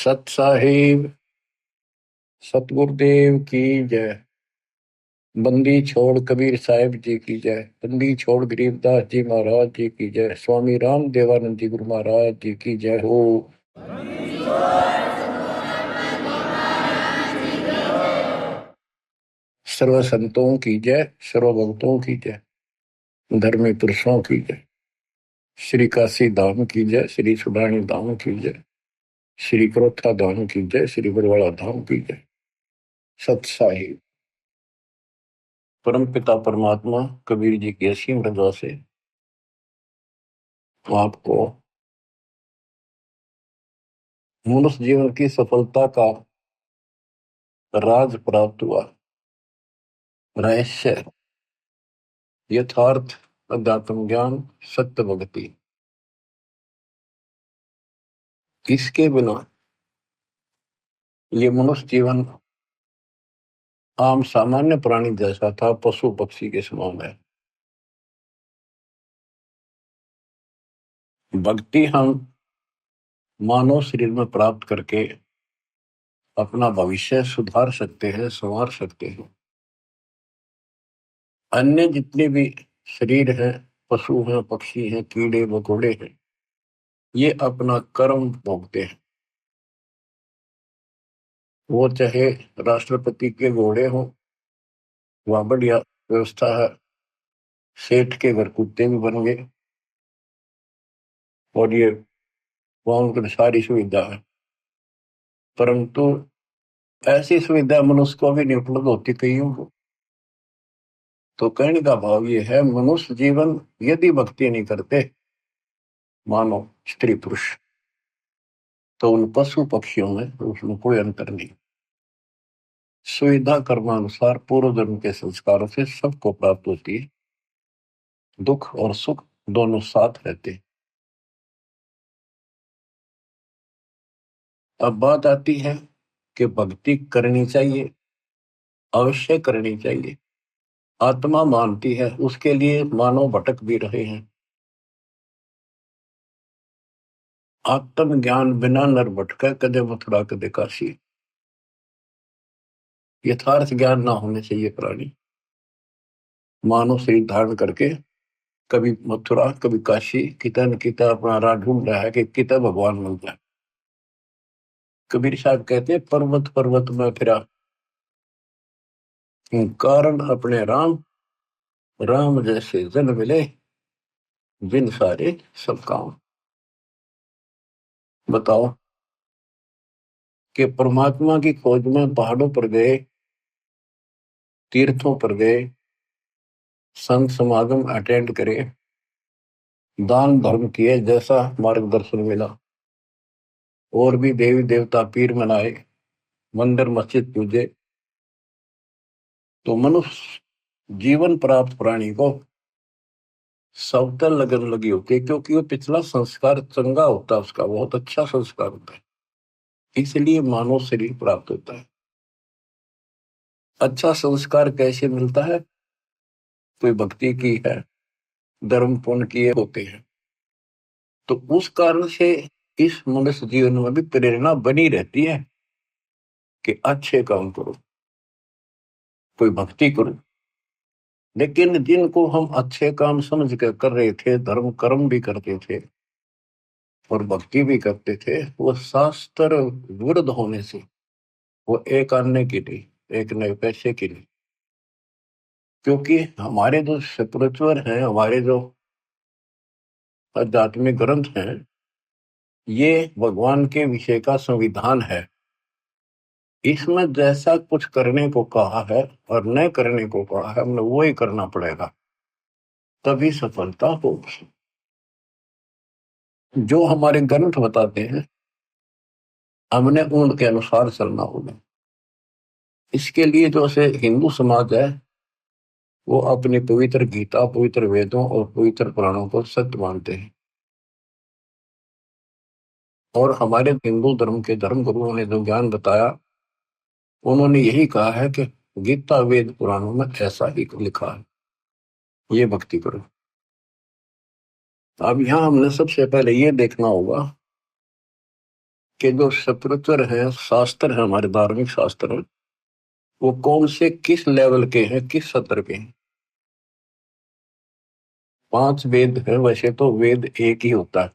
सत साहिब सतगुरुदेव की जय। बंदी छोड़ कबीर साहिब जी की जय। बंदी छोड़ गरीबदास जी महाराज जी की जय। स्वामी राम देवानंद जी गुरु महाराज जी की जय हो। सर्व संतों की जय, सर्व भक्तों की जय, धर्मी पुरुषों की जय। श्री काशी धाम की जय, श्री सुडानी धाम की जय, श्री क्रोथा धाम की जय, श्री बरवाड़ा धाम की जय। सत साहिब परम पिता परमात्मा कबीर जी की असीम रजा से आपको मनुष्य जीवन की सफलता का राज प्राप्त हुआ। रहस्य, यथार्थ, अध्यात्म ज्ञान, सत्य भक्ति। इसके बिना ये मनुष्य जीवन आम सामान्य प्राणी जैसा था, पशु पक्षी के समान है। भक्ति हम मानव शरीर में प्राप्त करके अपना भविष्य सुधार सकते हैं, संवार सकते हैं। अन्य जितने भी शरीर हैं, पशु हैं, पक्षी हैं, कीड़े मकोड़े हैं, ये अपना कर्म भोगते हैं। वो चाहे राष्ट्रपति के घोड़े हों, वहां बढ़िया व्यवस्था है, सेठ के घर कुत्ते भी बन गए और ये वहां उनकी सारी सुविधा है। परंतु ऐसी सुविधा मनुष्य को भी नहीं उपलब्ध होती कईयों को। तो कहने का भाव ये है, मनुष्य जीवन यदि भक्ति नहीं करते मानो स्त्री पुरुष, तो उन पशु पक्षियों में उसमें कोई अंतर नहीं। सुविधा कर्मानुसार पूर्व जन्म के संस्कारों से सबको प्राप्त होती है। दुख और सुख दोनों साथ रहते हैं। अब बात आती है कि भक्ति करनी चाहिए, अवश्य करनी चाहिए। आत्मा मानती है, उसके लिए मानव भटक भी रहे हैं। आत्म ज्ञान बिना नर भटका, कदे मथुरा कदे काशी। यथार्थ ज्ञान ना होने से ये प्राणी मानव शरीर धारण करके कभी मथुरा कभी काशी, किता न किता अपना राह ढूंढ रहा है कि किता भगवान मिल जाए। कबीर साहब कहते हैं, पर्वत पर्वत में फिरा, कारण अपने राम, राम जैसे जन मिले, बिन सारे सब काम। बताओ कि परमात्मा की खोज में पहाड़ों पर गए, तीर्थों पर गए, संत समागम अटेंड करे, दान धर्म किए, जैसा मार्गदर्शन मिला, और भी देवी देवता पीर मनाए, मंदिर मस्जिद पूजे, तो मनुष्य जीवन प्राप्त प्राणी को सबतर लगन लगी होती है, क्योंकि वो पिछला संस्कार चंगा होता है, उसका बहुत अच्छा संस्कार होता है, इसलिए मानव शरीर प्राप्त होता है। अच्छा संस्कार कैसे मिलता है? कोई भक्ति की है, धर्म पुण्य किए होते हैं, तो उस कारण से इस मनुष्य जीवन में भी प्रेरणा बनी रहती है कि अच्छे काम करो, कोई भक्ति करो। लेकिन जिनको हम अच्छे काम समझ कर रहे थे, धर्म कर्म भी करते थे और भक्ति भी करते थे, वो शास्त्र विरुद्ध होने से, वो एक आने की नहीं, एक नए पैसे की नहीं। क्योंकि हमारे जो स्पिरिचुअल हैं, हमारे जो आध्यात्मिक ग्रंथ हैं, ये भगवान के विषय का संविधान है। इसमें जैसा कुछ करने को कहा है और न करने को कहा है, हमने वो ही करना पड़ेगा, तभी सफलता होगी। जो हमारे ग्रंथ बताते हैं, हमने उनके अनुसार चलना होगा। इसके लिए जो से हिंदू समाज है, वो अपनी पवित्र गीता, पवित्र वेदों और पवित्र पुराणों को सत्य मानते हैं। और हमारे हिंदू धर्म के धर्म गुरुओं ने जो ज्ञान बताया, उन्होंने यही कहा है कि गीता वेद पुराणों में ऐसा ही लिखा है, ये भक्ति करो। अब यहां हमने सबसे पहले ये देखना होगा कि जो स्पिरिचुअल है, शास्त्र है, हमारे धार्मिक शास्त्र, वो कौन से किस लेवल के हैं, किस स्तर के हैं। 5 वेद है। वैसे तो वेद एक ही होता है।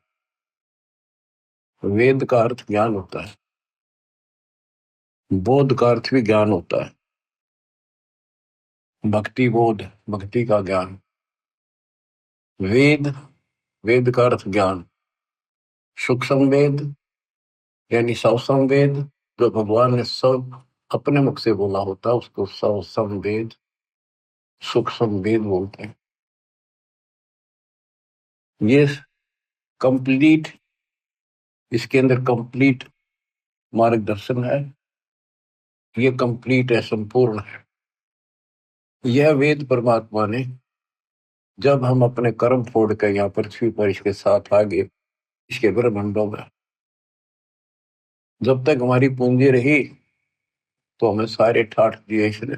वेद का अर्थ ज्ञान होता है। बोध का अर्थ भी ज्ञान होता है। भक्ति बोध, भक्ति का ज्ञान। वेद, वेद का अर्थ ज्ञान। सूक्ष्म वेद यानी सवसम वेद, जो भगवान ने सब अपने मुख से बोला होता है, उसको सवसम वेद, सूक्ष्म वेद बोलते हैं। ये कंप्लीट, इसके अंदर कंप्लीट मार्गदर्शन है। ये कंप्लीट है, संपूर्ण है। यह वेद परमात्मा ने, जब हम अपने कर्म फोड़ कर यहाँ पृथ्वी पर इसके साथ आगे, इसके ब्रह्मांडों में, जब तक हमारी पूंजी रही तो हमें सारे ठाठ दिए इसने,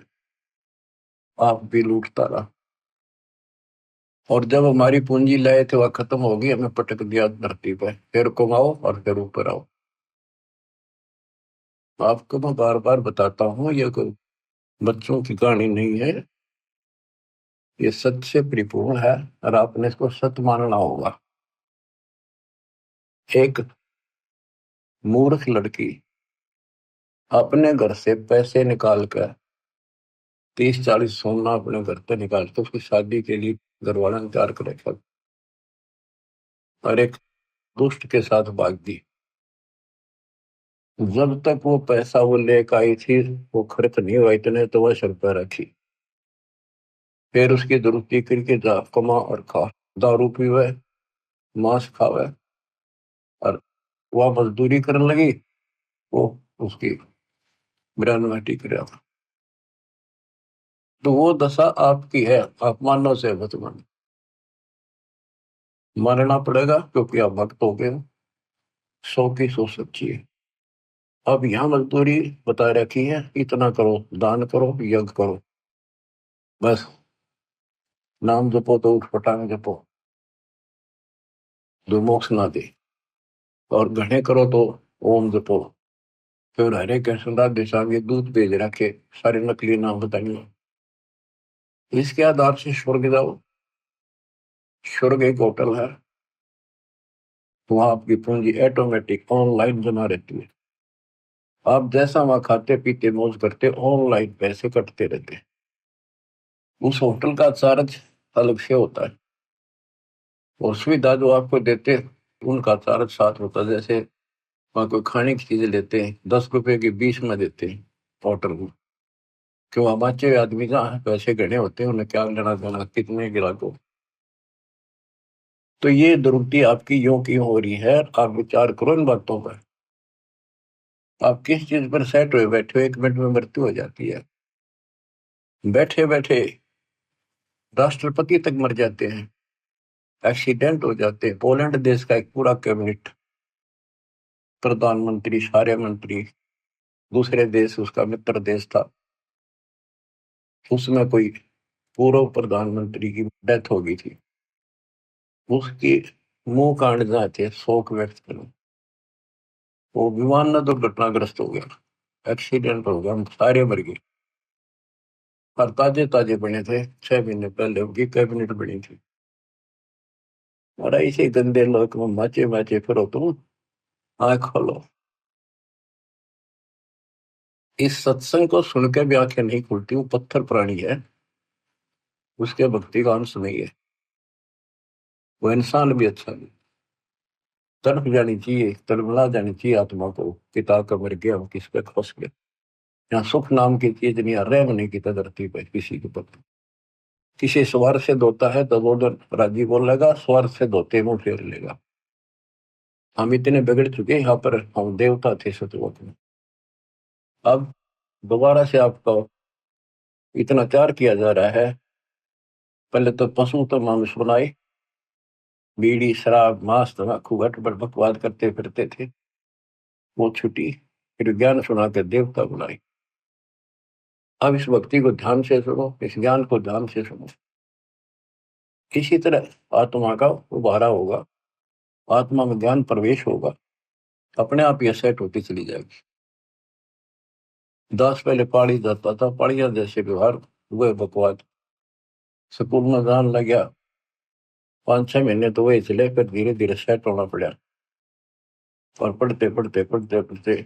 आप भी लूटता रहा। और जब हमारी पूंजी लाए थे वह खत्म हो गई, हमें पटक दिया धरती पर, फिर कमाओ और फिर ऊपर आओ। आपको मैं बार बार बताता हूँ, ये कोई बच्चों की कहानी नहीं है, ये सच से परिपूर्ण है और आपने इसको सत्य मानना होगा। एक मूर्ख लड़की अपने घर से पैसे निकाल कर 30-40 सोना अपने घर से निकाल कर उसकी शादी के लिए घर वाला ने तैयार कर रखा, और एक दुष्ट के साथ भाग दी। जब तक वो पैसा वो लेकर आई थी, वो खर्च नहीं हुआ इतने, तो वह सर पर रखी। फिर उसकी दुरुपति करके जा कमा और खा, दारू पीवे, मांस खावे, और वह मजदूरी करने लगी। वो उसकी बयानबाजी करे। तो वो दशा आपकी है, आप मानव से मत मान, मानना पड़ेगा क्योंकि आप भक्त हो गए हो। 100 की 100 सच्ची है। अब यहाँ मजदूरी बता रखी है, इतना करो, दान करो, यज्ञ करो, बस नाम जपो तो उठ पटांग जपो, जो मोक्ष ना दे। और घने करो तो ओम जपो। फिर हरे कृष्ण राधे श्याम, ये दूध भेज रखे, सारे नकली नाम बताइए। इसके आधार से स्वर्ग जाओ। स्वर्ग एक होटल है, वहां आपकी पूंजी ऑटोमेटिक ऑनलाइन जमा रहती है। आप जैसा वहां खाते पीते मौज करते, ऑनलाइन पैसे कटते रहते हैं। उस होटल का चार्ज अलग से होता है, और सुविधा जो आपको देते हैं उनका चार्ज साथ होता है। जैसे वहां कोई खाने की चीजें लेते हैं, 10 रुपए की 20 में देते हैं होटल में। क्यों, हमारे आदमी जहाँ पैसे गणे होते हैं, उन्हें क्या लेना देना कितने गिराको। तो ये दुर्गति आपकी यूं की हो रही है, आप विचार करो इन बातों पर। आप किस चीज पर सेट हुए बैठे हो, 1 मिनट में मृत्यु हो जाती है। बैठे बैठे राष्ट्रपति तक मर जाते हैं, एक्सीडेंट हो जाते हैं। पोलैंड देश का एक पूरा कैबिनेट, प्रधानमंत्री, सारे मंत्री, दूसरे देश, उसका मित्र देश था, उसमें कोई पूर्व प्रधानमंत्री की डेथ हो गई थी। उसकी मुंह कांड जाते शोक व्यक्त करें, वो विमान न दुर्घटनाग्रस्त हो गया, एक्सीडेंट हो गया, हम सारे मर गए। और ताजे ताजे बने थे, 6 महीने पहले उनकी कैबिनेट बनी थी। और ऐसे गंदे लोग में माचे माचे फिरो तुम, आंख खोलो। इस सत्संग को सुनकर भी आंखें नहीं खुलती, वो पत्थर प्राणी है, उसके भक्ति का अंश नहीं है। वो इंसान भी अच्छा नहीं, तड़प जानी चाहिए, तड़पला जानी चाहिए आत्मा को, पिता का मर गया किस पे फंस गया। यहाँ सुख नाम की चीज नहीं, रह नहीं की धरती पर किसी के प्रति। किसी स्वर से धोता है तो वो राजी बोलेगा, स्वर से धोते मुंह फेर लेगा। हम इतने बिगड़ चुके, यहाँ पर हम देवता थे सतलोक में। अब दोबारा से आपको इतना प्यार किया जा रहा है। पहले तो पशु तो मानुष बनाए, बीड़ी शराब मांस तम्बाकू गटबड़ बकवाद करते फिरते थे, वो छुट्टी। फिर ज्ञान सुना के देवता बुलाई। अब इस भक्ति को ध्यान से सुनो, इस ज्ञान को ध्यान से सुनो। इसी तरह आत्मा का उबारा होगा, आत्मा में ज्ञान प्रवेश होगा, अपने आप ये सेट होती चली जाएगी। दास पहले पहाड़ी जाता था, पहाड़िया जैसे व्यवहार हुए बकवाद, स्कूल में जान लग गया, 5-6 महीने तो वही चले, फिर धीरे धीरे सेट होना पड़ा, और पढ़ते पढ़ते पढ़ते पढ़ते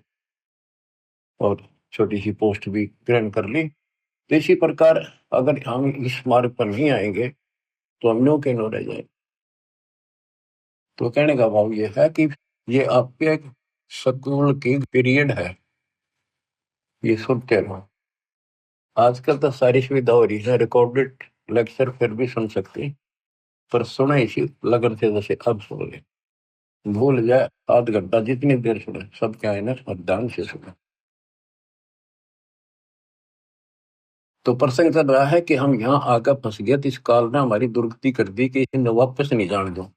और छोटी सी पोस्ट भी ग्रहण कर ली। तो इसी प्रकार अगर हम इस मार्ग पर नहीं आएंगे तो हम नो के नो रह जाएंगे। तो कहने का भाव ये है कि ये आपके स्कूल की पीरियड है, ये सुनते रहो। आजकल तो सारी सुविधा हो रही है, रिकॉर्डेड लेक्चर फिर भी सुन सकते, पर सुने इसी लगन से जैसे अब सुन ले, भूल जाए आध घंटा जितनी देर सुने, सब क्या है ना, और ध्यान से सुने। तो प्रसंग चल रहा है कि हम यहाँ आकर फंस गए, तो इस काल ने हमारी दुर्गति कर दी कि इन्हें वापस नहीं जाने दो।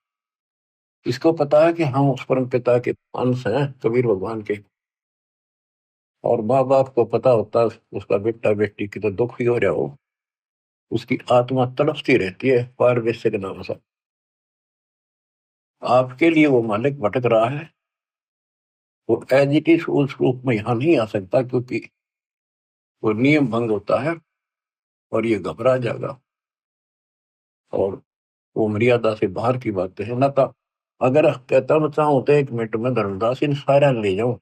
इसको पता है कि हम उस परम पिता के अंश हैं, कबीर भगवान के, और माँ बाप को पता होता है उसका बेटा बेटी की तो दुख ही हो रहा हो, उसकी आत्मा तड़पती रहती है पार वैसे के नाम से। आपके लिए वो मालिक भटक रहा है, वो एज इट इज उस रूप में यहाँ नहीं आ सकता, क्योंकि वो नियम भंग होता है और ये घबरा जाएगा, और वो मर्यादा से बाहर की बातें है ना। था अगर कहता मैं चाहूँ तो 1 मिनट में धर्मदास इन सारा ले जाऊं,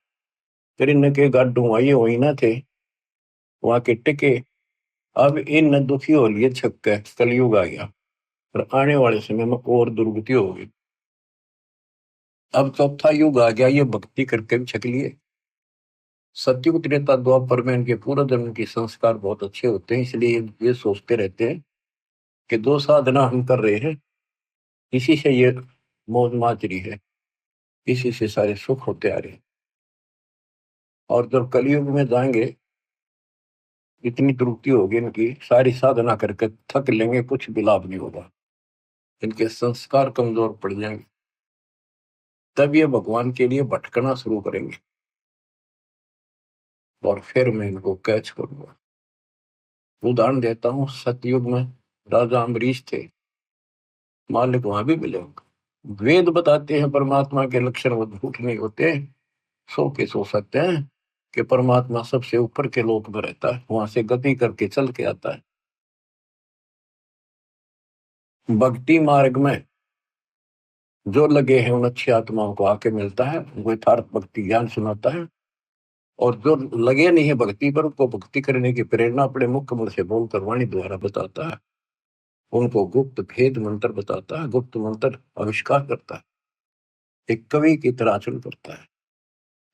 फिर इनके गाड्डू वही वही ना थे, वहां के टिके। अब इन दुखी हो लिए छक्के, कलयुग आ गया, और आने वाले समय में और दुर्गति होगी। अब चौथा युग आ गया, ये भक्ति करके भी छक लिए। सतयुग त्रेता द्वापर में इनके पूर्व जन्म के संस्कार बहुत अच्छे होते हैं, इसलिए ये सोचते रहते हैं कि दो साधना हम कर रहे हैं, इसी से ये मौज माजरी है, इसी से सारे सुख होते आ रहे हैं। और जब कलयुग में जाएंगे, इतनी त्रुटि होगी इनकी, सारी साधना करके थक लेंगे, कुछ भी लाभ नहीं होगा, इनके संस्कार कमजोर पड़ जाएंगे। तब ये भगवान के लिए भटकना शुरू करेंगे, और फिर मैं इनको कैच करूंगा। उदाहरण देता हूँ, सतयुग में राजा अम्बरीश थे, मालिक वहां भी मिले होंगे। वेद बताते हैं परमात्मा के लक्षण वो झूठ नहीं होते, सो के सो सकते हैं कि परमात्मा सबसे ऊपर के लोक में रहता है, वहां से गति करके चल के आता है। भक्ति मार्ग में जो लगे हैं उन अच्छी आत्माओं को आके मिलता है, वो यथार्थ भक्ति ज्ञान सुनाता है। और जो लगे नहीं है भक्ति पर, उनको भक्ति करने की प्रेरणा अपने मुख्य मुख से बोलकर वाणी द्वारा बताता है, उनको गुप्त भेद मंत्र बताता है, गुप्त मंत्र आविष्कार करता है, एक कवि की तरह आचरण करता है।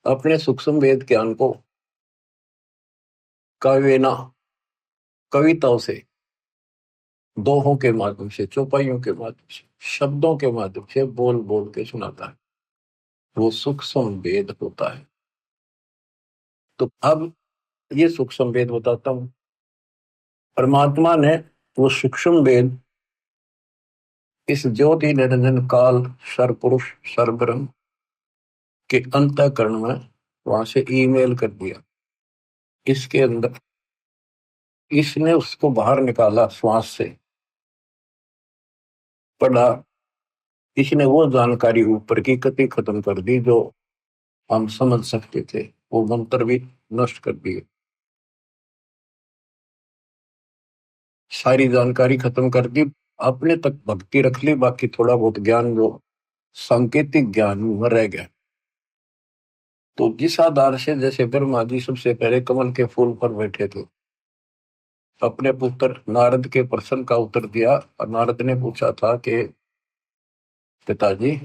अपने सूक्ष्म वेद ज्ञान को काव्यना, कविताओं से, दोहों के माध्यम से, चौपाइयों के माध्यम से, शब्दों के माध्यम से बोल बोल के सुनाता है, वो सूक्ष्म वेद होता है। तो अब ये सूक्ष्म वेद बताता हूं, परमात्मा ने वो सूक्ष्म वेद इस ज्योति निरंजन काल सर्वपुरुष सर्वब्रह्म के अंतःकरण में वहां से ईमेल कर दिया। इसके अंदर इसने उसको बाहर निकाला, श्वास से पढ़ा, इसने वो जानकारी ऊपर की कति खत्म कर दी जो हम समझ सकते थे, वो मंत्र भी नष्ट कर दिए, सारी जानकारी खत्म कर दी, अपने तक भक्ति रख ली, बाकी थोड़ा बहुत ज्ञान जो सांकेतिक ज्ञान में रह गया। तो जिस आधार से, जैसे ब्रह्मा जी सबसे पहले कमल के फूल पर बैठे थे, अपने पुत्र नारद के प्रश्न का उत्तर दिया, और नारद ने पूछा था कि पिताजी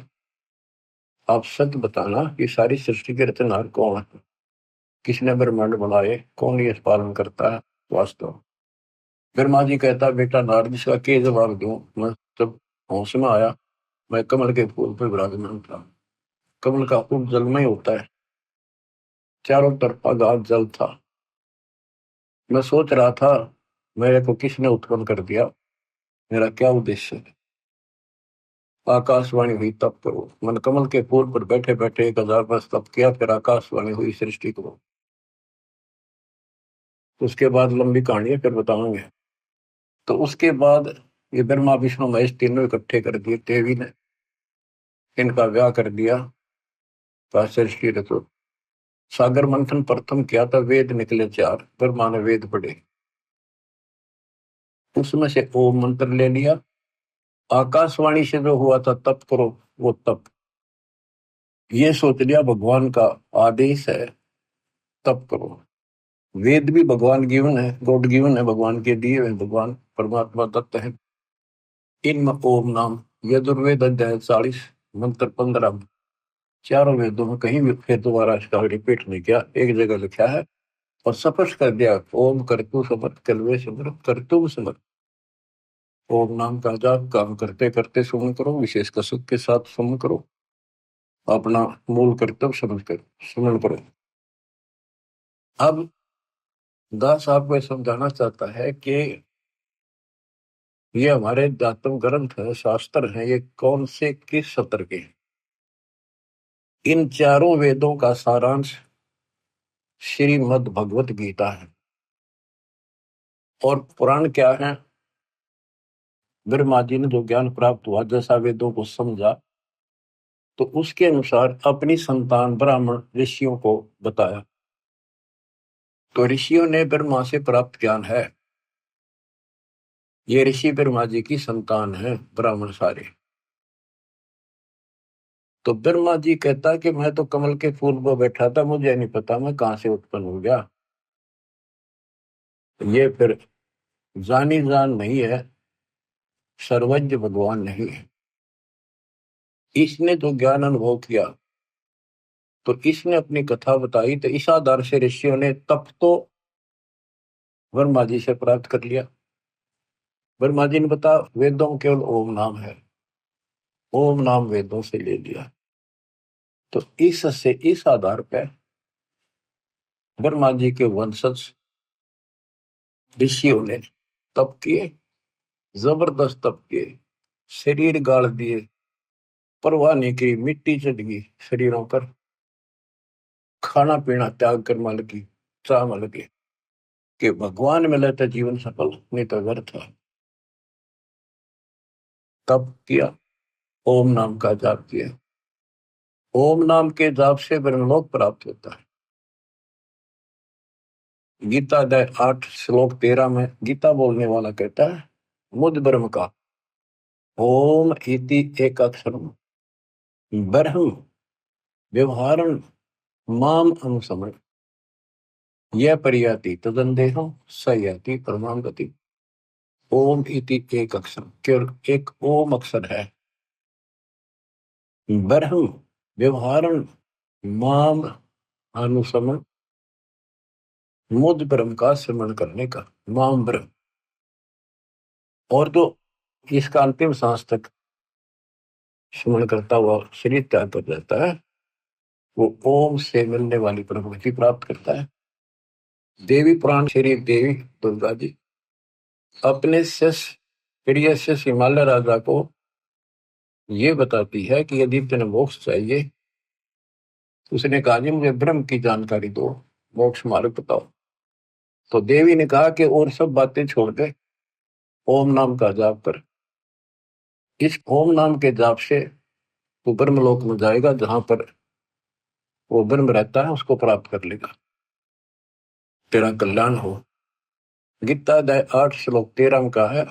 आप सच बताना कि सारी सृष्टि के रचनहार कौन है, किसने ब्रह्मांड बनाए, कौन ये पालन करता है वास्तव। ब्रह्मा जी कहता, बेटा नारद इसका क्या जवाब दूं, मैं जब होश में आया, मैं कमल के फूल पर विराजमान था, कमल का फूल जलमय होता है, चारों तरफा गाद जल था, मैं सोच रहा था मेरे को किसने उत्पन्न कर दिया, मेरा क्या उद्देश्य है। आकाशवाणी हुई तप करो, मन कमल के फूल पर बैठे बैठे 1000 वर्ष तप किया, फिर आकाशवाणी हुई सृष्टि करो। उसके बाद लंबी कहानी है, फिर बताऊंगे। तो उसके बाद ये ब्रह्मा विष्णु महेश तीनों इकट्ठे कर दिए, देवी ने इनका ब्याह कर दिया, पाश्चर्य श्री रचो सागर मंथन प्रथम किया था, वेद निकले 4, ब्रह्मा ने वेद पढ़े, उसमें से ओम मंत्र ले लिया। आकाशवाणी से जो हुआ था तप करो, वो तप, ये सोच लिया भगवान का आदेश है, तप करो। वेद भी भगवान गिवन है, गॉड गिवन है, भगवान के दिए हुए, भगवान परमात्मा दत्त है। इनमें ओम नाम, यजुर्वेद अध्याय 40 मंत्र 15, चारों वेदों में कहीं भी फिर दोबारा इसका रिपीट नहीं किया, एक जगह लिखा है और स्पष्ट कर दिया, ओम करतु समर्थ कलवे समर्थ करतु समर्थ। ओम नाम का जाप काम करते करते सुमन करो, विशेष कसक के साथ सुमन करो, अपना मूल कर्तव्य समझ कर सुमन करो। अब दास आपको समझाना चाहता है कि ये हमारे दातम ग्रंथ है, शास्त्र है, ये कौन से किस सत्र के? इन चारों वेदों का सारांश श्रीमद् भगवत गीता है। और पुराण क्या है? ब्रह्मा जी ने जो ज्ञान प्राप्त हुआ, जैसा वेदों को समझा, तो उसके अनुसार अपनी संतान ब्राह्मण ऋषियों को बताया। तो ऋषियों ने ब्रह्मा से प्राप्त ज्ञान है, ये ऋषि ब्रह्मा जी की संतान है, ब्राह्मण सारे। तो ब्रह्मा जी कहता कि मैं तो कमल के फूल पर बैठा था, मुझे नहीं पता मैं कहां से उत्पन्न हो गया। ये फिर जानी जान नहीं है, सर्वज्ञ भगवान नहीं है। इसने जो ज्ञान अनुभव किया, तो इसने अपनी कथा बताई, तो इस आधार से ऋषियों ने तप तो ब्रह्मा जी से प्राप्त कर लिया। ब्रह्मा जी ने बता, वेदों में केवल ओम नाम है, ओम नाम वेदों से ले लिया। तो इससे इस आधार पर ब्रह्मा जी के वंशज ऋषियों ने तप किए, जबरदस्त तप किए, शरीर गाड़ दिए, परवाह नहीं की, मिट्टी चढ़ गई शरीरों पर, खाना पीना त्याग कर मन की चाह मन लगे कि भगवान मिले तो जीवन सफल, नहीं तो व्यर्थ है। तप किया, ओम नाम का जाप किया। ओम नाम के जाप से ब्रह्मलोक प्राप्त होता है। गीता अध्याय 8 श्लोक 13 में गीता बोलने वाला कहता है, मुझ ब्रह्म का ओम इति एक अक्षर ब्रह्म व्यवहारं माम अनुसमण यह परियाति तदंदेह स याति परमां गति। ओम इति एक अक्षर, केवल एक ओम अक्षर है, ब्रह्म व्यवहारं माम अनुसमण, मुझ ब्रह्म का स्मरण करने का, माम ब्रह्म। और जो इसका अंतिम सांस तक स्मरण करता हुआ शरीर त्याग कर जाता है, वो ओम से मिलने वाली प्रगति प्राप्त करता है। देवी पुराण श्री देवी दुर्गा जी अपने शिष्य प्रिय शिष्य हिमालय राजा को ये बताती है कि यदि तुम्हें मोक्ष चाहिए, तो उसने कहा जी मुझे ब्रह्म की जानकारी दो, मोक्ष मार्ग बताओ। तो देवी ने कहा कि और सब बातें छोड़ दे, ओम नाम का जाप कर। इस ओम नाम के जाप से तू ब्रह्मलोक में जाएगा, जहां पर वो ब्रह्म रहता है उसको प्राप्त कर लेगा, तेरा कल्याण हो। गीता अध्याय 8 श्लोक 13 में कहा है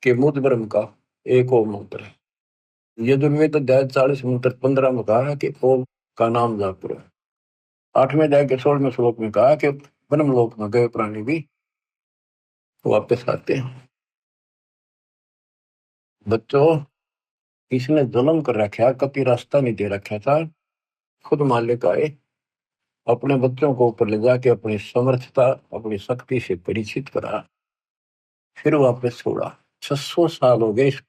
कि मुझ ब्रह्म का एक ओम मंत्र है। यजुर्वेद अध्याय 40 मंत्र 15 में कहा है कि ओम का नाम जाप करो। 8वें अध्याय के 16वें श्लोक में कहा कि ब्रह्मलोक में गए प्राणी भी वापस आते हैं। बच्चों, इसने जुल्म कर रखा, कभी रास्ता नहीं दे रखा था, खुद मालिक आए, अपने बच्चों को ऊपर ले जाके अपनी समर्थता अपनी शक्ति से परिचित करा, फिर वापस छोड़ा। 600 साल हो गए इस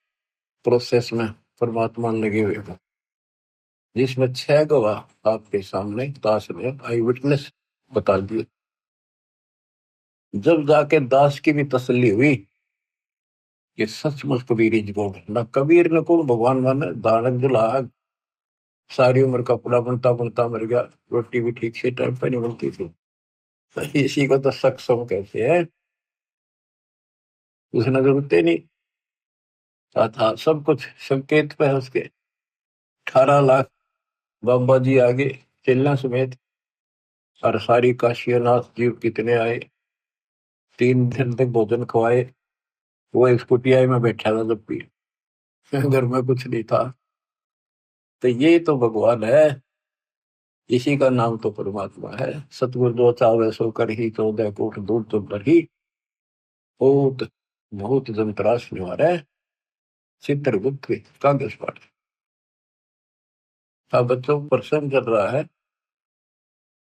प्रोसेस में परमात्मा लगे हुए हैं, जिसमें 6 गवाह आपके सामने दास ने आई विटनेस बता दिए। जब जाके दास की भी तसल्ली हुई कि सचमुच कबीर इज गॉड, न कबीर न को भगवान माने, दानक दुल्हा सारी उम्र कपड़ा बनता बनता मर गया, रोटी भी ठीक से टाइम पर नहीं बनती थी, इसी को तो सक्षम कहते हैं। उसने जरूरत ही नहीं था, सब कुछ संकेत पे है उसके। 18 लाख बाबा जी आगे चेला समेत और सारी काशीनाथ जी कितने आए, 3 दिन तक भोजन खवाए। वो एक कुटिया में बैठा था जब भी, घर में कुछ नहीं था। तो ये तो भगवान है, इसी का नाम तो परमात्मा है। सतगुरु जो चावे सो कर ही, 14 कोट दूर तो पर ही, बहुत बहुत जंतराश निवार है, चित्रगुप्त कागज पाठ। अब बच्चों को प्रश्न चल रहा है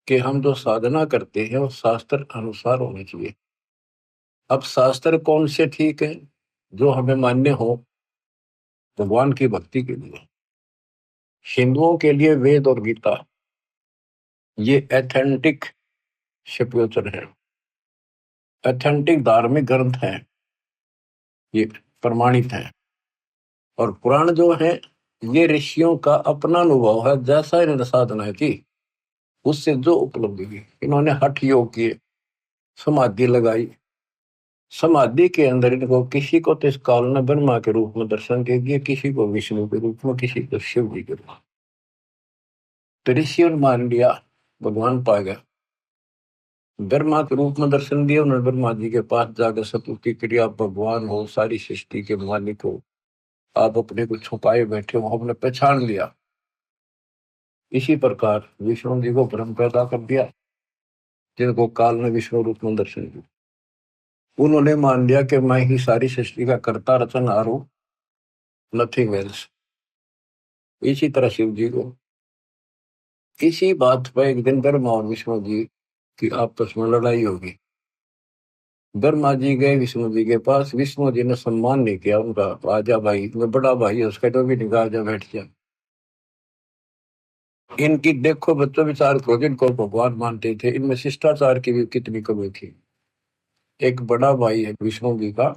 कि हम जो साधना करते हैं वो शास्त्र अनुसार होनी चाहिए। अब शास्त्र कौन से ठीक है? जो हमें मान्य हो भगवान की भक्ति के लिए। हिंदुओं के लिए वेद और गीता ये एथेंटिक शिवयोचन है, एथेंटिक धार्मिक ग्रंथ है, ये प्रमाणित है। और पुराण जो है ये ऋषियों का अपना अनुभव है, जैसा इन्होंने साधना की उससे जो उपलब्धि हुई। इन्होंने हठ योग किए, समाधि लगाई, समाधि के अंदर इनको किसी को तो इस काल ने ब्रह्मा के रूप में दर्शन दे दिए, किसी को विष्णु के रूप में, किसी को शिव जी के रूप में। तो ऋषियों ने मान लिया भगवान पा गया, ब्रह्मा के रूप में दर्शन दिया उन्होंने। ब्रह्मा जी के पास जाकर स्तुति करी, आप भगवान हो, सारी सृष्टि के मालिक हो, आप अपने को छुपाए बैठे हो, हमने पहचान लिया। इसी प्रकार विष्णु जी को ब्रह्म पैदा कर दिया, जिनको काल ने विष्णु रूप में दर्शन दिया। उन्होंने मान लिया कि मैं ही सारी सृष्टि का कर्ता रचनहार हूं, नथिंग एल्स। इसी तरह शिव जी को, इसी बात पर एक दिन ब्रह्मा और विष्णु जी की आपस में लड़ाई होगी। ब्रह्मा जी गए विष्णु जी के पास, विष्णु जी ने सम्मान नहीं किया उनका, आजा भाई, मैं बड़ा भाई है उसका, तो भी नहीं कहा आजा बैठ जा। इनकी देखो बच्चों विचार करो, जिनको भगवान मानते थे इनमें शिष्टाचार की भी कितनी कमी थी। एक बड़ा भाई है विष्णु जी का,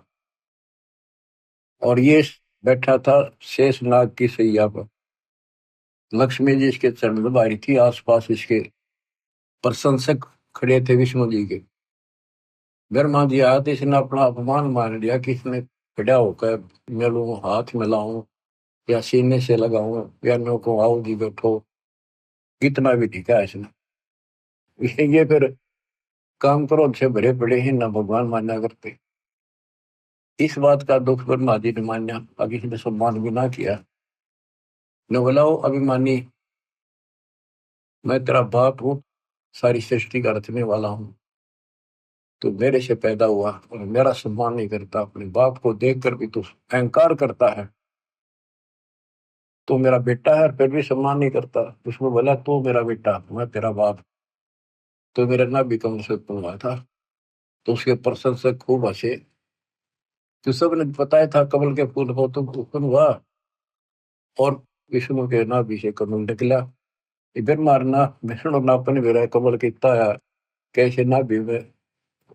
और ये बैठा था शेषनाग की सैया पर, लक्ष्मी जी इसके चरण दबाई थी, आसपास इसके प्रशंसक खड़े थे विष्णु जी के। ब्रह्मा जी आया तो इसने अपना अपमान मान लिया कि इसने खड़ा होकर मिलूं, हाथ मिलाऊं या सीने से लगाऊं या नो को आओ जी बैठो, इतना भी ठीक है इसने। ये फिर काम क्रोध से भरे पड़े ही ना भगवान मान्या करते। इस बात का दुख ब्रह्मा जी ने मान्या, अभी इसने सम्मान भी ना किया। न बोला वो अभिमानी, मैं तेरा बाप हूँ, सारी सृष्टि का रचने वाला हूँ, तो मेरे से पैदा हुआ और मेरा सम्मान नहीं करता, अपने बाप को देखकर भी तू अहंकार करता है, तो मेरा बेटा है फिर भी सम्मान नहीं करता। उसमें बोला तू मेरा बेटा, मैं तेरा बाप, तो मेरा ना भी कम से उत्पन्न हुआ था। तो उसके प्रशंसक खूब हंसे, तो सबने बताया था कमल के फूल को तुम उत्पन्न हुआ, और विष्णु के नाभि से कमल निकला। इधर मारना विष्णु नापन मेरा कमल कितना है, कैसे नाभि में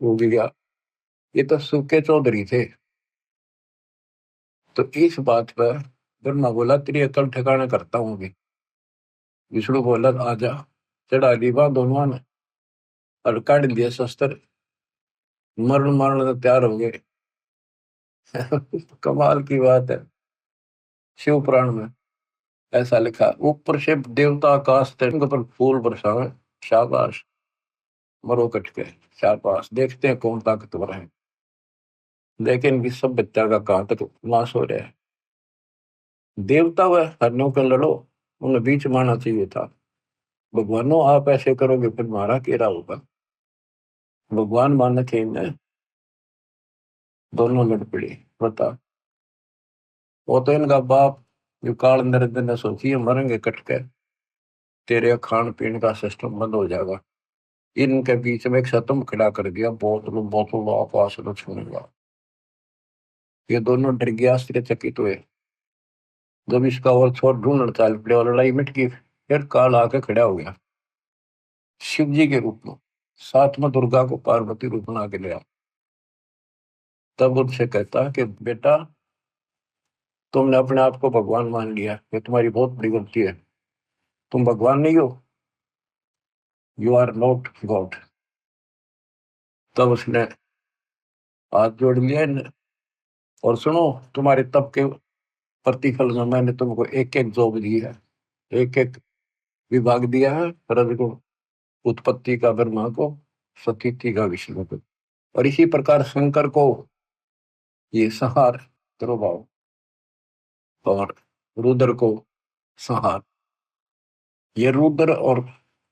उग गया। ये तो सूखे चौधरी थे। तो इस बात पर ब्रह्मा बोला तेरी अकल ठिकाना करता हूँ अभी। विष्णु बोला आजा, चढ़ा ली बात दोनों ने और काट दिया शस्त्र, मरण मरण तैयार हो गए। कमाल की बात है, शिव पुराण में ऐसा लिखा, ऊपर से देवता आकाश तिरंग पर फूल बरसावे, शाबाश, मरो कट के, शाबाश, देखते हैं कौन ताकतवर है। लेकिन इनकी सब बच्चा का कहां तक नाश हो रहा है। देवता व हरणों का लड़ो, उन्हें बीच मारना चाहिए था। भगवानों आप ऐसे करोगे फिर मारा केरा होगा। भगवान मानना थे इन्हें, दोनों लड़ पड़े। बता, वो तो इनका बाप जो काल नरेंद्र ने सोची मरेंगे कट के, तेरे खान पीने का सिस्टम बंद हो जाएगा। इनके बीच में एक सतम खड़ा कर दिया, बोतल बोतल आकाश में छूनेगा। ये दोनों डर गया, आश्चर्यचकित हुए। जब इसका और छोर ढूंढना चाल पड़े और लड़ाई मिट गई, फिर काल आके खड़ा हो गया शिव जी के रूप में, साथ में दुर्गा को पार्वती रूप बना के लिया। तब उनसे कहता है कि बेटा तुमने अपने आप को भगवान मान लिया, ये तुम्हारी बहुत बड़ी गलती है। तुम भगवान नहीं हो, यू आर नॉट गॉड। तब उसने हाथ जोड़ लिया और सुनो, तुम्हारे तप के प्रतिफल में मैंने तुमको एक एक जॉब दी है, एक एक विभाग दिया है, रजगुण उत्पत्ति का ब्रह्मा को, स्थिति का विष्णु को। और इसी प्रकार शंकर को ये संहार तिरुभाव, और रुद्र को संहार। ये रुद्र और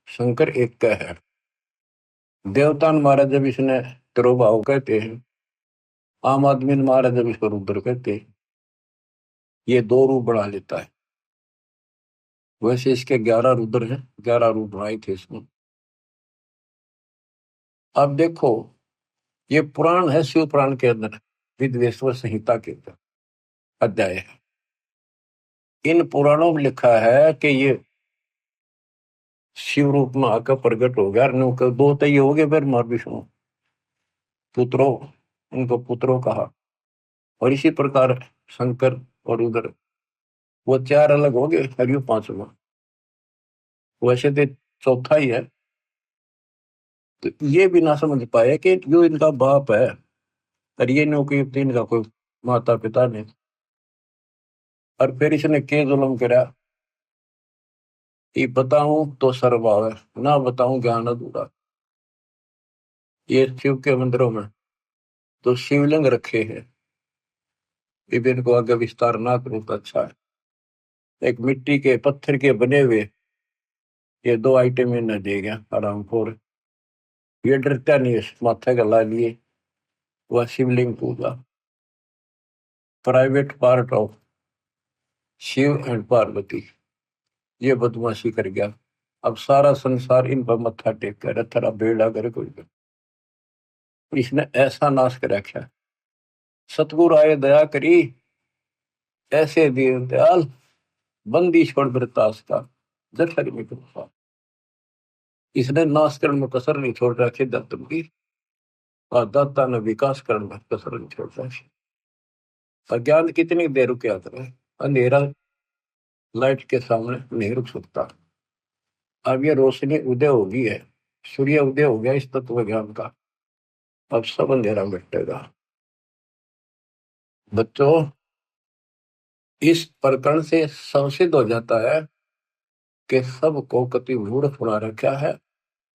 शंकर एक का है। देवतान महाराज जब इसने तिरुभाव कहते हैं, आम आदमी महाराज जब इसको रुद्र कहते हैं, ये दो रूप बना लेता है। वैसे इसके 11 रुद्र हैं, 11 रूप बनाए थे इसमें। अब देखो, ये पुराण है, शिव पुराण के अंदर विद्वेश्वर संहिता के अंदर अध्याय है। इन पुराणों में लिखा है कि ये शिव रूप में आकर प्रकट हो गया। दो तो ये हो गए, फिर मार विष्णु पुत्रों, उनको पुत्रों कहा। और इसी प्रकार शंकर और रुद्र, वो 4 अलग हो गए, हरियो 5वां। वैसे तो चौथा ही है। तो ये भी ना समझ पाए कि जो इनका बाप है, और ये नौकी इनका कोई माता पिता नहीं। और फिर इसने के जुल्म करा, ये बताऊं तो सर्वभाव है, ना बताऊं ज्ञान अधूरा। ये शिव के मंदिरों में तो शिवलिंग रखे हैं, इनको आगे विस्तार ना करूं तो अच्छा है। एक मिट्टी के पत्थर के बने हुए ये 2 आइटम इन्हें दे गया आराम खोर। ये डरता नहीं है, माथे गला लिए वह शिवलिंग पूजा। Private part of Shiv and Parvati, ये बदमाशी कर गया। अब सारा संसार इन पर मत्था टेक कर थरा बेड़ा करे कोई। इसने ऐसा नाश कर रखा। सतगुरु आए दया करी, ऐसे दीन दयाल बंदी छोड़ वृतास का जठर में कृपा। इसने नाश करने में कसर नहीं छोड़ रखी दत्त की, और दाता ने विकास करने में कसर नहीं छोड़ रखी। अज्ञान कितनी देर रुक आता है, अंधेरा लाइट के सामने नहीं रुक सकता। अब ये रोशनी उदय हो गई है, सूर्य उदय हो गया इस तत्व ज्ञान का। अब सब अंधेरा मिटेगा। बच्चों, इस प्रकरण से संसिद्ध हो जाता है कि सबको कति मूर्ख बना रखा है।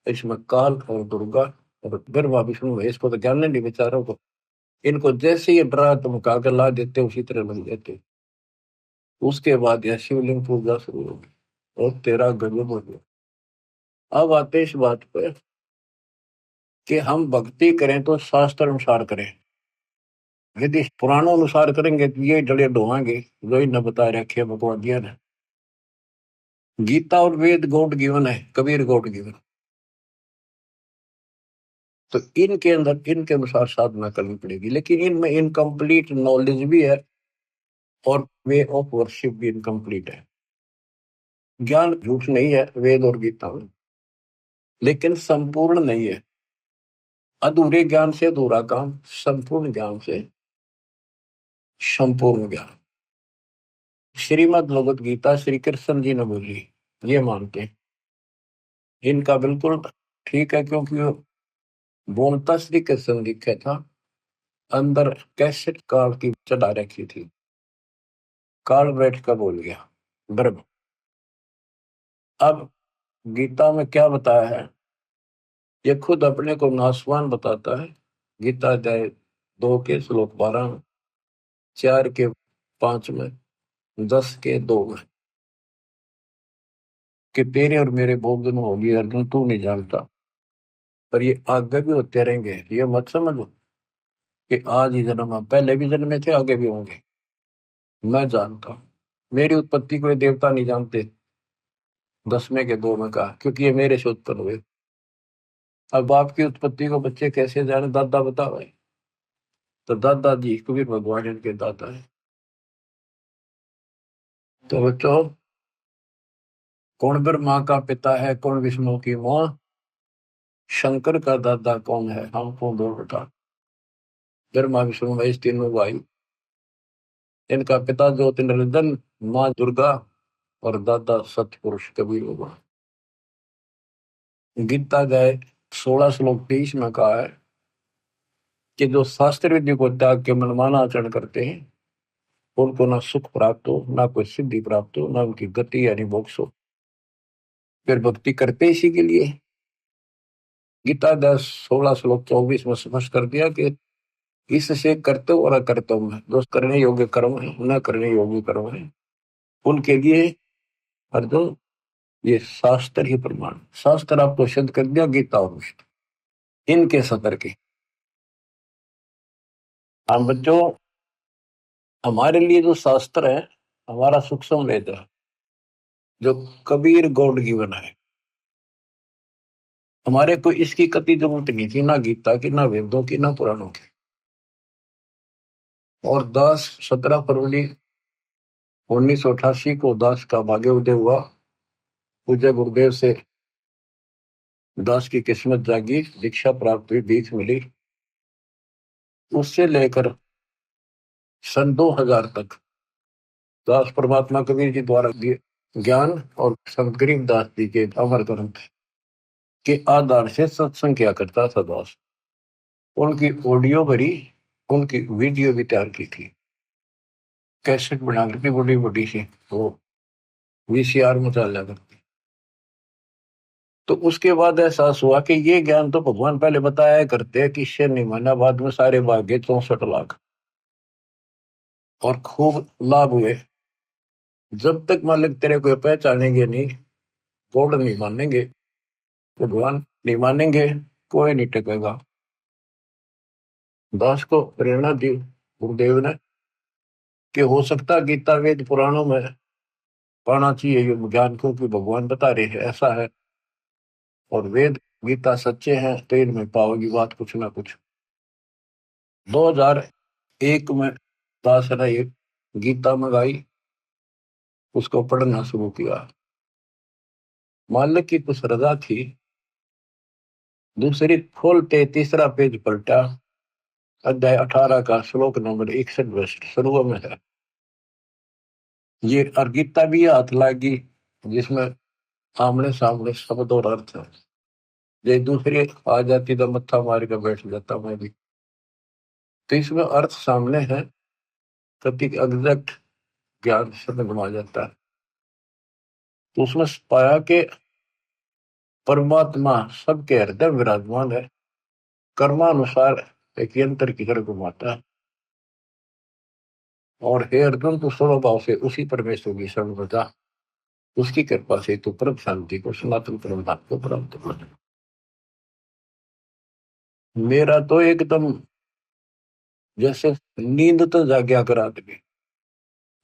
इसमें काल और दुर्गा और ब्रह्मा विष्णु है, इसको तो ज्ञान नहीं बेचारों को। इनको जैसे ये डरा धमका कर ला देते उसी तरह लग देते। उसके बाद यह शिवलिंग पूजा शुरू होगी और तेरा गजब हो गया। अब आते इस बात पर कि हम भक्ति करें तो शास्त्र अनुसार करें। यदि पुराणों अनुसार करेंगे तो ये डले ढोएंगे जो इन्हें बता रखे भगवादिया ने। गीता और वेद गॉड गिवन है, कबीर गॉड गिवन। तो इनके अंदर इनके अनुसार साधना करनी पड़ेगी, लेकिन इनमें इनकम्प्लीट नॉलेज भी है और वे ऑफ वर्शिप भी इनकम्प्लीट है। ज्ञान झूठ नहीं है वेद और गीता में, लेकिन संपूर्ण नहीं है। अधूरे ज्ञान से अधूरा काम, संपूर्ण ज्ञान से संपूर्ण ज्ञान। श्रीमद् भगवद गीता श्री कृष्ण जी ने बोली, ये मानते हैं। इनका बिल्कुल ठीक है, क्योंकि वो बोलता श्री कृष्ण लिखा था, अंदर कैसेट काल की चढ़ा रखी थी। काल बैठ कर बोल गया ब्रह्म। अब गीता में क्या बताया है, ये खुद अपने को नासवान बताता है। गीता अध्याय 2 के श्लोक 12 में, 4 के 5 में, 10 के 2 में, कि तेरे और मेरे बहुत दिन होगी अर्जुन, तू नहीं जानता, पर ये आगे भी होते रहेंगे। ये मत समझो कि आज ही जन्म है, पहले भी जन्म में थे, आगे भी होंगे। मैं जानता हूं, मेरी उत्पत्ति को ये देवता नहीं जानते। 10वें के 2 में कहा, क्योंकि ये मेरे से उत्पन्न हुए। अब बाप की उत्पत्ति को बच्चे कैसे जाने, दादा बताओ भाई। तो दादाजी कबीर भगवान इनके दादा है। तो बच्चों, कौन ब्रह्मा का पिता है, कौन विष्णु की मां, शंकर का दादा कौन है, हमको दो बता। ब्रह्मा विष्णु महेश तीनों भाई। इनका पिता ज्योतिर्नंदन, मां दुर्गा और दादा सतपुरुष कबीर भगवान। गीता गए 16 श्लोक 23 में कहा है कि जो शास्त्र विधि को त्याग के मनमाना आचरण करते हैं, उनको ना सुख प्राप्त हो, ना कोई सिद्धि प्राप्त हो, ना उनकी गति यानी मोक्ष हो। फिर भक्ति करते इसी के लिए। गीता 10, 16 श्लोक 24 में स्पष्ट कर दिया कि इससे करते और अकर्तव्य में जो करने योग्य कर्म है, न करने योग्य कर्म है, उनके लिए अर्जुन ये शास्त्र ही प्रमाण। शास्त्र आपको सिद्ध कर दिया, गीता और विष्णु इनके सतर के। हम बच्चों, हमारे लिए जो शास्त्र है हमारा सूक्ष्म वेद है, जो कबीर गॉड गिवन है। हमारे को इसकी कति जरूरत नहीं थी, ना गीता की, ना वेदों की, ना पुराणों की। और 17 फरवरी 1988 को दास का भाग्य उदय हुआ। पूज्य गुरुदेव से दास की किस्मत जागी, दीक्षा प्राप्त हुई, दीख मिली। उससे लेकर सन 2000 तक दास परमात्मा कबीर जी द्वारा दिए ज्ञान और संत गरीबदास जी के अमर ग्रंथ के आधार से सत्संग किया करता था दास। उनकी ऑडियो भरी, उनकी वीडियो भी तैयार की थी, कैसेट बना करके बड़ी बड़ी सी, वो वीसीआर में चल करती। तो उसके बाद एहसास हुआ कि ये ज्ञान तो भगवान पहले बताया करते हैं, किससे नहीं माना। बाद में सारे भाग्य 64 लाख और खूब लाभ हुए। जब तक मालिक तेरे को पहचानेंगे नहीं, गॉड नहीं मानेंगे, भगवान नहीं मानेंगे, कोई नहीं टिकेगा। दास को प्रेरणा दी गुरुदेव ने कि हो सकता गीता वेद पुराणों में पाना चाहिए ये ज्ञान को, कि भगवान बता रहे हैं ऐसा है, और वेद गीता सच्चे हैं तो इनमें पाओगी बात कुछ ना कुछ। 2001 में दास ने ये गीता मंगाई, उसको पढ़ना शुरू किया। मालिक की कुछ रजा थी, दूसरी खोलते तीसरा पेज पलटा, अध्याय 18 का श्लोक नंबर 61 शुरू में है। ये और गीता भी हाथ लागी, जिसमें आमने सामने शब्द और अर्थ है। ये दूसरी आ जाती तो मत्था मार के बैठ जाता मैं भी। तो इसमें अर्थ सामने है, प्रतीक एग्जैक्ट ज्ञान समझ में आ जाता है। तो उसमें पाया कि परमात्मा सबके हृदय विराजमान है, कर्मानुसार एक यंत्र की तरह घुमाता है। और हे अर्जुन, तू स्वभाव से उसी परमेश्वर की शरण में जा, उसकी कृपा से तू परम शांति को, सनातन परम धाम को प्राप्त कर। मेरा तो एकदम जैसे नींद तो जाग्या कर आदमी,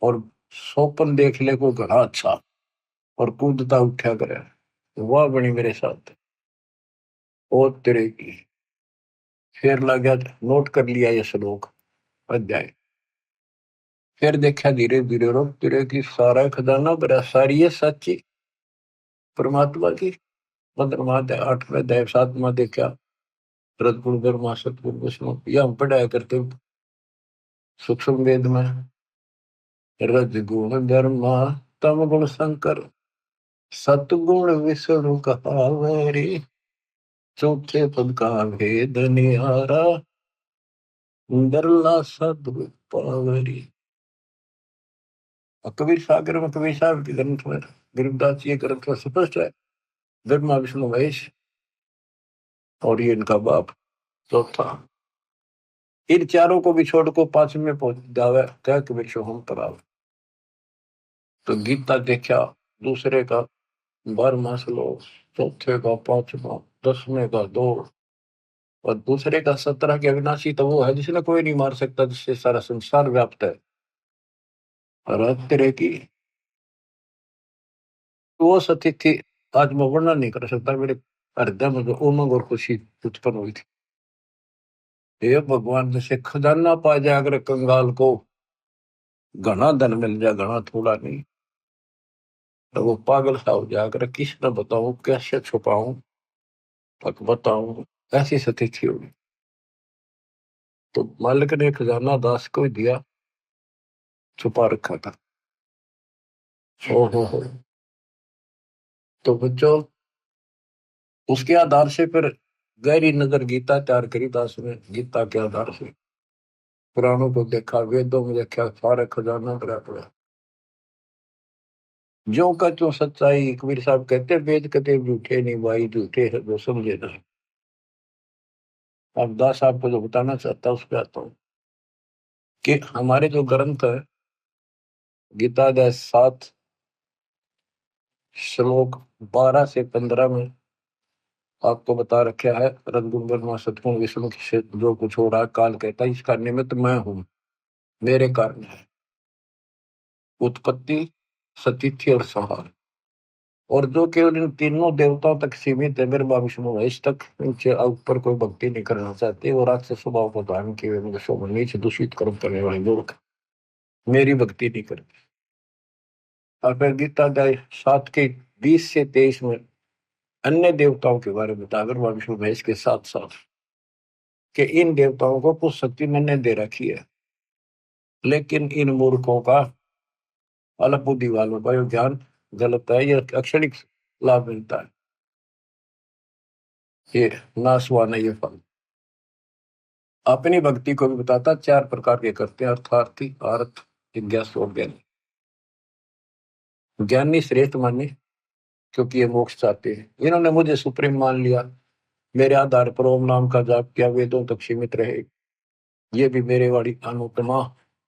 और सोपन देख ले को घना अच्छा, और कूदता उठा करे, वह बनी मेरे साथ। ओ तेरे की, फिर लगा नोट कर लिया ये श्लोक अध्याय। फिर देखा धीरे धीरे रो तेरे की सारा खजाना बड़ा सारी है सच्ची परमात्मा की। 15वां अध्याय 8वां अध्याय 7वां देखा, रजगुण ब्रह्मा सतगुण विष्णु, यह हम पढ़ाया करते सूक्ष्म वेद में। रजगुण ब्रह्मा तम गुण शंकर, सतगुण विष्णु कहावरी, चौथे पद का भेद निहारा, डरला सदगुण पावरी। और कबीर सागर में, कबीर साहब के ग्रंथ में, गरीबदास जी के ग्रंथ में स्पष्ट है, ब्रह्मा विष्णु महेश और ये इनका बाप चौथा। इन चारों को भी छोड़ को पांचवें में पहुंच जावे, क्या कबीर शो हम तराव। तो गीता देखा, दूसरे का 12वां श्लोक, चौथे का 5वां, 10वें का 2, और दूसरे का 17 के अविनाशी तो वो है जिसने कोई नहीं मार सकता, जिससे सारा संसार व्याप्त है। और तेरे की वो सतिथि आज मैं वर्णन नहीं कर सकता, मेरे हृदय में जो उमंग और खुशी उत्पन्न हुई थी। हे भगवान, जैसे खजाना पा जाए अगर कंगाल को, घना धन मिल जाए, घना थोड़ा नहीं, तो वो पागल सा हो जाकर किस न बताऊं, कैसे छुपाऊं, तक बताऊं, ऐसी स्थिति होगी। तो मालिक ने खजाना दास को ही दिया, छुपा रखा था। हो। तो बच्चों, उसके आधार से फिर गहरी नजर गीता तैयार करी दास ने। गीता के आधार से पुराणों को देखा, वेदों में देखा, सारे खजाना भरा पड़ा। ज्यों का त्यों सच्चाई। कबीर साहब कहते हैं, वेद कते झूठे नहीं भाई, झूठे है जो समझे ना। अब दास आपको जो बताना चाहता हूँ उस पर आता हूँ कि हमारे जो ग्रंथ है, गीता अध्याय 7 श्लोक 12 से 15 में आपको बता रखा है, रघुबर सतगुण विष्णु से जो कुछ हो रहा, काल कहता है इसका निमित्त मैं हूं, मेरे कारण है उत्पत्ति, सतिथि और संहार। और जो केवल इन तीनों देवताओं तक सीमित है, ब्रह्मा विष्णु महेश तक, इनसे ऊपर कोई भक्ति नहीं करना चाहते, वो राक्षस स्वभाव को धारण किए हुए नीच दूषित कर्म करने वाले लोग मेरी भक्ति नहीं करते। और फिर गीता अध्याय 7 के 20 से 23 में अन्य देवताओं के बारे में बता, ब्रह्मा विष्णु महेश के साथ साथ कि इन देवताओं को कुछ शक्ति मैंने दे रखी है, लेकिन इन मूर्खों का, अल्प बुद्धि वालों का ये ज्ञान गलत है, ये अक्षणिक लाभ मिलता है, ये नाशवान है ये फल। अपनी भक्ति को भी बताता, 4 प्रकार के करते हैं, अर्थार्थी, अर्थ, जिज्ञासु और ज्ञानी। ज्ञानी श्रेष्ठ माने क्योंकि ये मोक्ष चाहते हैं, इन्होंने मुझे सुप्रीम मान लिया, मेरे आधार पर ओम नाम का जाप किया, वेदों तक सीमित रहे, ये भी मेरे वाली अनुपमा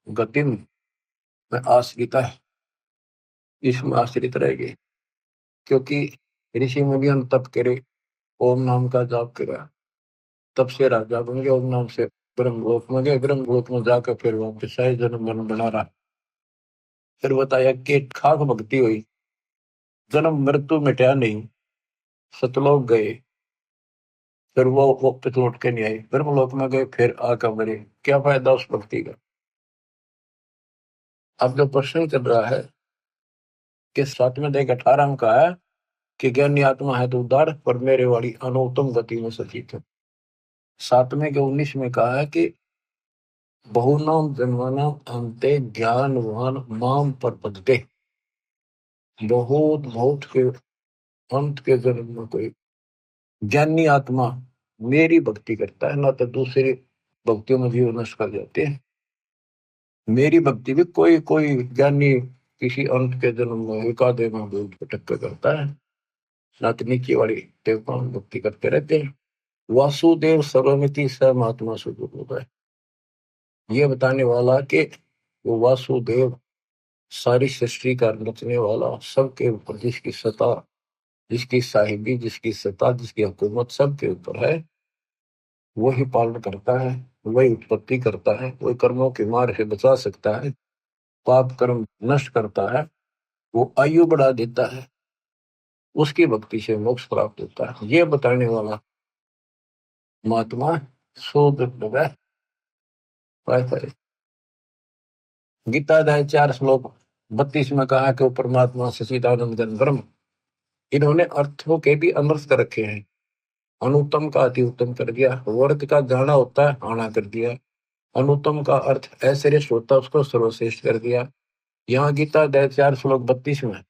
गति में आश्रित है, इसमें आश्रित रहेगी। क्योंकि ऋषि मुनि तप करे, ओम नाम का जाप करा, तब से राजा बन गए, ओम नाम से ब्रह्मलोक में गए, ब्रह्मलोक में जाकर फिर वहां पे सह जन्म मन बना रहा। फिर बताया कि खाक भक्ति हुई, जन्म मृत्यु मिटाया नहीं, सतलोक गए, फिर वो वापस लौट के नहीं आई, ब्रह्मलोक में गए, फिर आकर मरे, क्या फायदा उस भक्ति का। अब जो प्रश्न चल रहा है कि 7वें अध्याय 18 में कहा है कि ज्ञानी आत्मा है तो उदार, पर मेरे वाली अनुत्तम गति में सचित है। 7वें के 19 में कहा है कि बहुनाम जन्मनाम अंते ज्ञानवान माम प्रपद्यते, बहुत बहुत के अंत के जन्म में कोई ज्ञानी आत्मा मेरी भक्ति करता है, ना तो दूसरी भक्तियों में जीव नष्ट कर जाते हैं। मेरी भक्ति भी कोई कोई ज्ञानी किसी अंत के जन्म में एकादे में भटक कर करता है, ना तो नीचे वाली देवताओं में भक्ति करते रहते हैं। वासुदेव सर्वमिति स महात्मा सुदूर होता है, ये बताने वाला कि वो वासुदेव सारी सृष्टि का रचने वाला, सबके ऊपर जिसकी सत्ता, जिसकी साहिबी, जिसकी सत्ता, जिसकी हुकूमत सबके ऊपर है, वही पालन करता है, वही उत्पत्ति करता है, वही कर्मों की मार से बचा सकता है, पाप कर्म नष्ट करता है, वो आयु बढ़ा देता है, उसकी भक्ति से मोक्ष प्राप्त होता है, ये बताने वाला महात्मा शोध गीता अध्याय 4 श्लोक 32 में कहा कि वो परमात्मा सच्चिदानंद घन ब्रह्म। इन्होंने अर्थों के भी अनर्थ कर रखे हैं, अनुत्तम का अति उत्तम कर दिया, वर्ग का जाना होता है आना कर दिया, अनुत्तम का अर्थ अश्रेष्ठ होता है उसको सर्वश्रेष्ठ कर दिया। यहाँ गीता अध्याय 4 श्लोक 32 में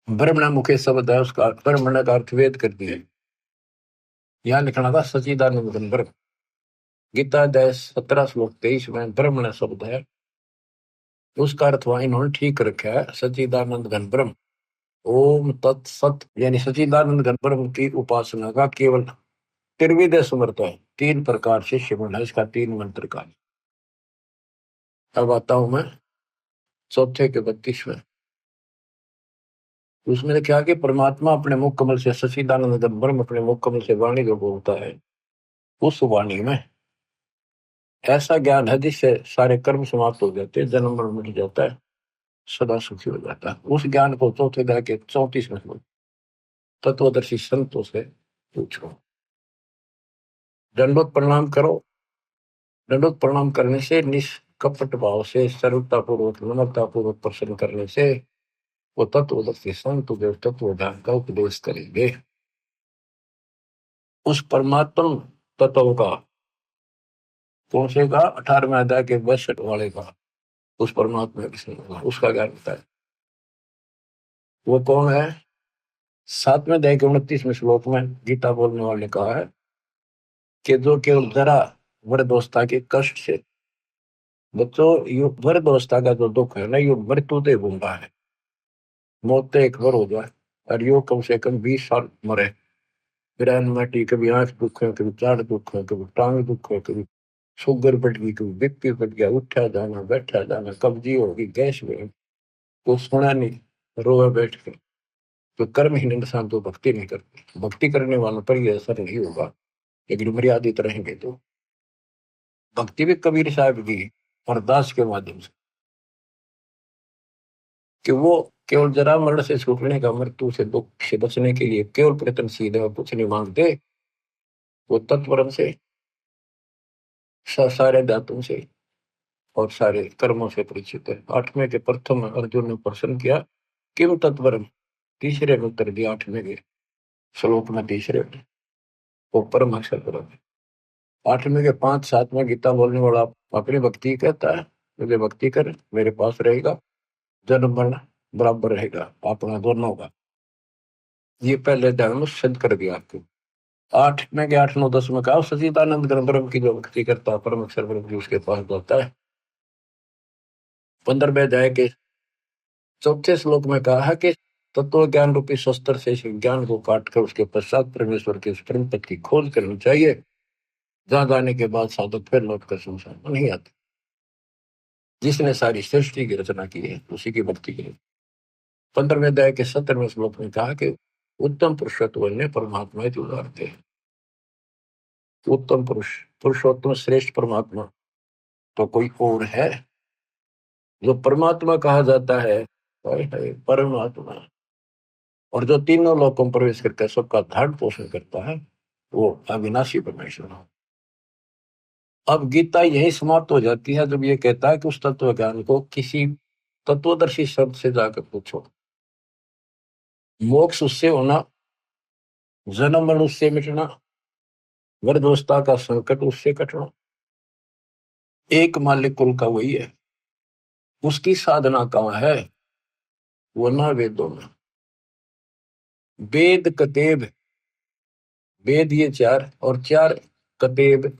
ब्रह्मण मुखे शब्द है, उसका ब्रह्मण का अर्थ वेद कर दिया, यहाँ लिखना था सच्चिदानंद घन ब्रह्म। गीता अध्याय 17 श्लोक 23 में ब्रह्मण शब्द है, उसका अर्थ वहां इन्होंने ठीक रखा है, सच्चिदानंद घन ब्रह्म। ओम तत्सत यानी सच्चिदानंद घन ब्रह्म की उपासना का केवल त्रिविध समर्थ है, 3 प्रकार से शिवण है इसका, 3 मंत्र का। अब आता हूं मैं चौथे के 32 में, उसमें क्या कि परमात्मा अपने मुख कमल से, सच्चिदानंद घन ब्रह्म अपने मुख कमल से वाणी जो बोलता है, उस वाणी में ऐसा ज्ञान है जिससे सारे कर्म समाप्त हो जाते हैं, जन्म मरण मिट जाता है, सदा सुखी हो जाता है। उस ज्ञान को चौथे अध्याय के 34 में तत्वदर्शी संतों से पूछो, दंडोत प्रणाम करो। दंडोत प्रणाम करने से, निष्कपट भाव से, सरलता पूर्वक, नम्रता पूर्वक प्रसन्न करने से वो तत्वदर्शी संत जो तत्व ज्ञान का उपदेश करेंगे। उस परमात्म तत्व का, कौन से का, 18वें अध्याय के 62 वाले का, उस परमात्मा का उसका ज्ञान होता है। वो कौन है? 7वें अध्याय के 29वें श्लोक में गीता बोलने वाले ने कहा है कि जो केवल जरा वृद्धावस्था के कष्ट से, बच्चों, वृद्धावस्था का जो दुख है ना, ये मृत्यु दे घूमता है, मौत तो एक बार हो जाए, और यो कम से कम 20 साल मरे, फिर एनमाटी, कभी आंख दुख है, कभी चार दुख है, कभी टांग दुख है, कभी शुगर बढ़ गई, कभी बीपी बढ़ गया, उठा जाना बैठा जाना, कब्जी होगी, गैस में, तो सुना नहीं, रोए बैठ के। तो कर्महीन इंसान तो भक्ति नहीं करते, भक्ति करने वालों पर यह असर नहीं होगा, लेकिन मर्यादित रहेंगे तो। भक्ति भी कबीर साहब की अरदास के माध्यम से, कि वो केवल जरा मरण से छूटने का, मृत्यु से दुख से बचने के लिए केवल प्रयत्नशील है और कुछ नहीं मांगते। वो तत्परम से, सारे धातुओं से और सारे कर्मों से परिचित है। आठवें के प्रथम अर्जुन ने प्रश्न किया, किम तत्परम, तीसरे में उत्तर दिया, आठवें के श्लोक में तीसरे में, वो परम अक्षर परम है। आठवें के 5-7 में गीता बोलने वाला अपनी भक्ति कहता है, मुझे भक्ति कर मेरे पास रहेगा, जन्म मरण बराबर रहेगा अपना दोनों का। ये पहले ध्यान में सिद्ध कर दिया आपको। 8 में के 8, 9, 10 में कहा, सचिदानंद घन ब्रह्म की जो भक्ति करता है, परम अक्षर ब्रह्म जी उसके पास जाता है। 15वें अध्याय के चौथे श्लोक में कहा है कि तत्व ज्ञान रूपी शस्त्र से इस ज्ञान को काट कर उसके पश्चात परमेश्वर के परम पद की खोज करनी चाहिए, जहां जाने के बाद साधक फिर लौट कर संसार में नहीं आते। जिसने सारी सृष्टि की रचना की है उसी की भक्ति की। 15वें अध्याय के 17वें श्लोक में कहा कि उत्तम पुरुषत्व ने परमात्मा की उदाहरण थे। उत्तम पुरुष, पुरुषोत्तम श्रेष्ठ परमात्मा तो कोई और है? जो परमात्मा कहा जाता है, परमात्मा, और जो तीनों लोकों में प्रवेश करके सबका धारण पोषण करता है, वो अविनाशी परमेश्वर है। अब गीता यही समाप्त हो जाती है जब ये कहता है कि उस तत्व ज्ञान को किसी तत्वदर्शी शब्द से जाकर पूछो। मोक्ष उससे होना, जन्म मरण उससे मिटना, वृद्धावस्था का संकट उससे कटना, एक मालिक कुल का वही है। उसकी साधना कहाँ है? वो ना वेदों में। वेद कतेब, वेद ये चार, और चार कतेब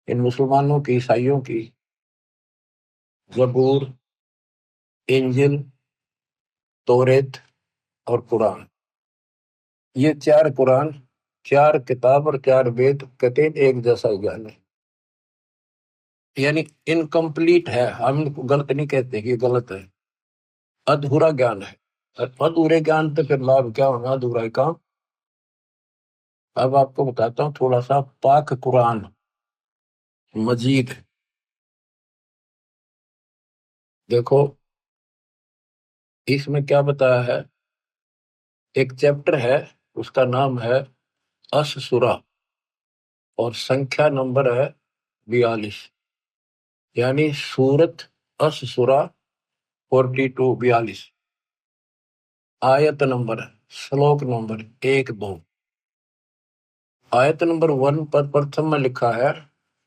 इन मुसलमानों की, ईसाइयों की, जबूर, इंजिल, तौरेत और कुरान। ये चार कुरान, चार किताब और चार वेद कतेब एक जैसा ज्ञान है, यानी इनकम्प्लीट है। हम इनको गलत नहीं कहते कि गलत है, अधूरा ज्ञान है। और अधूरे ज्ञान तो फिर लाभ क्या होगा, अधूरा ही काम। अब आपको बताता हूँ थोड़ा सा पाक कुरान मजीद। देखो इसमें क्या बताया है, एक चैप्टर है, उसका नाम है अश-सूरा, और संख्या नंबर है 42, यानी सूरत अश-सूरा 42, आयत नंबर, श्लोक नंबर 1-2। आयत नंबर 1 पर प्रथम में लिखा है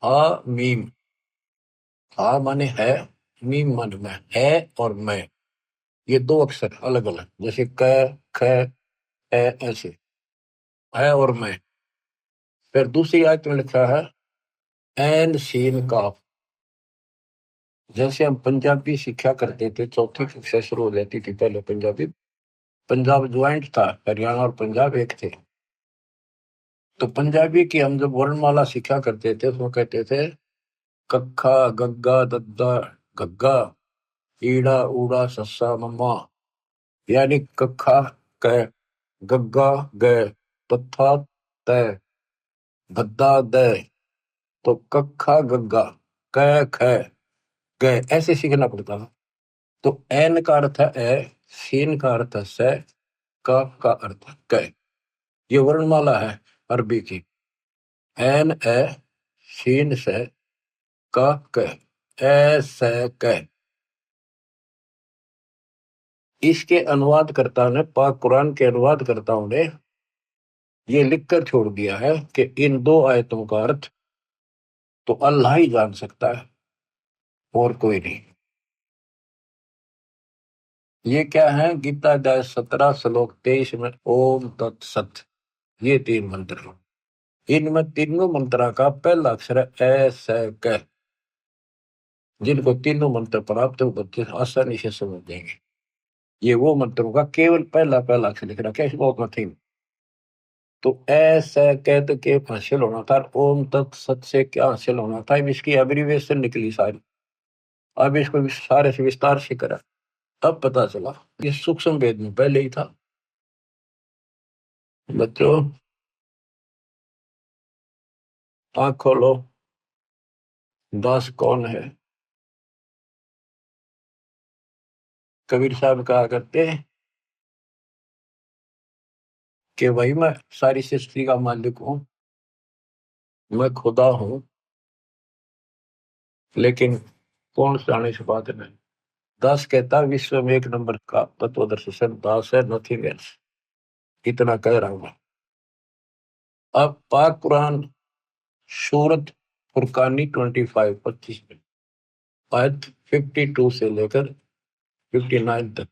आ मीम। आ माने है, मीम माने मैं, है और मैं, ये दो अक्षर अलग अलग, जैसे क, ख, ए, ऐसे है और मैं। फिर दूसरी आयत में लिखा है एन सीन काफ। जैसे हम पंजाबी सीखा करते थे, चौथी कक्षा शुरू हो जाती थी पहले पंजाबी, पंजाब ज्वाइंट था, हरियाणा और पंजाब एक थे। तो पंजाबी की हम जब वर्णमाला सीखा करते थे तो कहते थे कक्खा गग्गा दद्दा गग्गा, ईड़ा ऊड़ा सस्सा मम्मा, यानी कक्खा क, गग्गा ग, तथा त, दद्दा द। तो कक्खा गग्गा, क ख ग, ऐसे सीखना पड़ता था। तो एन का अर्थ है ए, सीन का अर्थ है से, का अर्थ है क। ये वर्णमाला है अरबी की, एन ए, सीन से, का क, ए से क। इसके अनुवादकर्ता ने, पाक कुरान के अनुवादकर्ताओं ने ये लिखकर छोड़ दिया है कि इन दो आयतों का अर्थ तो अल्लाह ही जान सकता है और कोई नहीं। ये क्या है, गीता अध्याय 17 श्लोक 23 में ओम तत्सत, ये 3 मंत्र हैं। इनमें तीनों मंत्रा का पहला अक्षर है ए से क। जिनको तीनों मंत्र प्राप्त हो बच्चे आसानी से समझ जाएंगे। ये वो मंत्रों का केवल पहला पहला अक्षर लिख रखा है, इसमें और नथिंग। तो ऐसा कहते के हासिल होना था, ओम तत्सत से क्या हासिल होना था, अब इसकी एब्रीविएशन निकली सारी। अब इसको सारे से विस्तार से करा, अब पता चला ये सूक्ष्म भेद में पहले ही था। बच्चों आंख खोलो, दास कौन है? कबीर साहब कहा करते हैं कि भाई मैं सारी सृष्टि का मालिक हूं, मैं खुदा हूं, लेकिन कौन जाने से बात नहीं। दास कहता विश्व में एक नंबर का तत्वदर्शी सब दास है, नथिंग एल्स। इतना कह रहा हूं मैं। अब पाक कुरान सूरत फुरकानी 25 में आयत 52 से लेकर 59 तक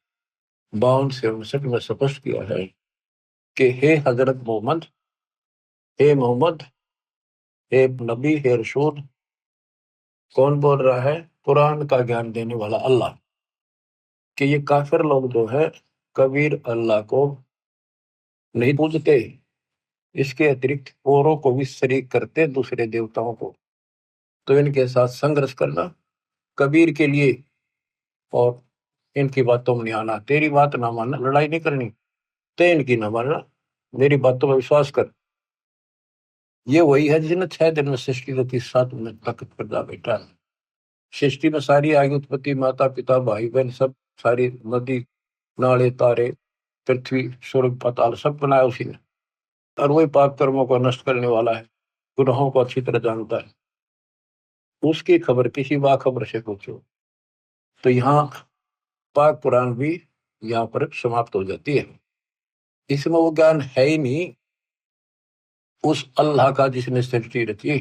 52 से 59 में स्पष्ट किया है कि हे हजरत मोहम्मद, हे मोहम्मद, हे नबी, हे रसूल। कौन बोल रहा है? कुरान का ज्ञान देने वाला अल्लाह। कि ये काफिर लोग जो है कबीर अल्लाह को नहीं पूजते, इसके अतिरिक्त औरों को भी शरीक करते, दूसरे देवताओं को। तो इनके साथ संघर्ष करना कबीर के लिए, और इनकी बातों में नहीं आना। तेरी बात ना मानना, लड़ाई नहीं करनी, ते इनकी ना मानना, मेरी बातों में विश्वास कर। ये वही है जिसने 6 दिन में सृष्टि को 7 मिनट ताकत पर जा बैठा है। सृष्टि में सारी आयु उत्पत्ति, माता पिता भाई बहन सब, सारी नदी नाले तारे पृथ्वी स्वर्ग पाताल सब बनाया उसी ने। और वही पाप कर्मों को नष्ट करने वाला है, गुनाहों को अच्छी तरह जानता है। उसकी खबर किसी बाखबर से पूछो। तो यहाँ पाक कुरान भी यहाँ पर समाप्त हो जाती है। इसमें वो ज्ञान है ही नहीं उस अल्लाह का जिसने सृष्टि रची।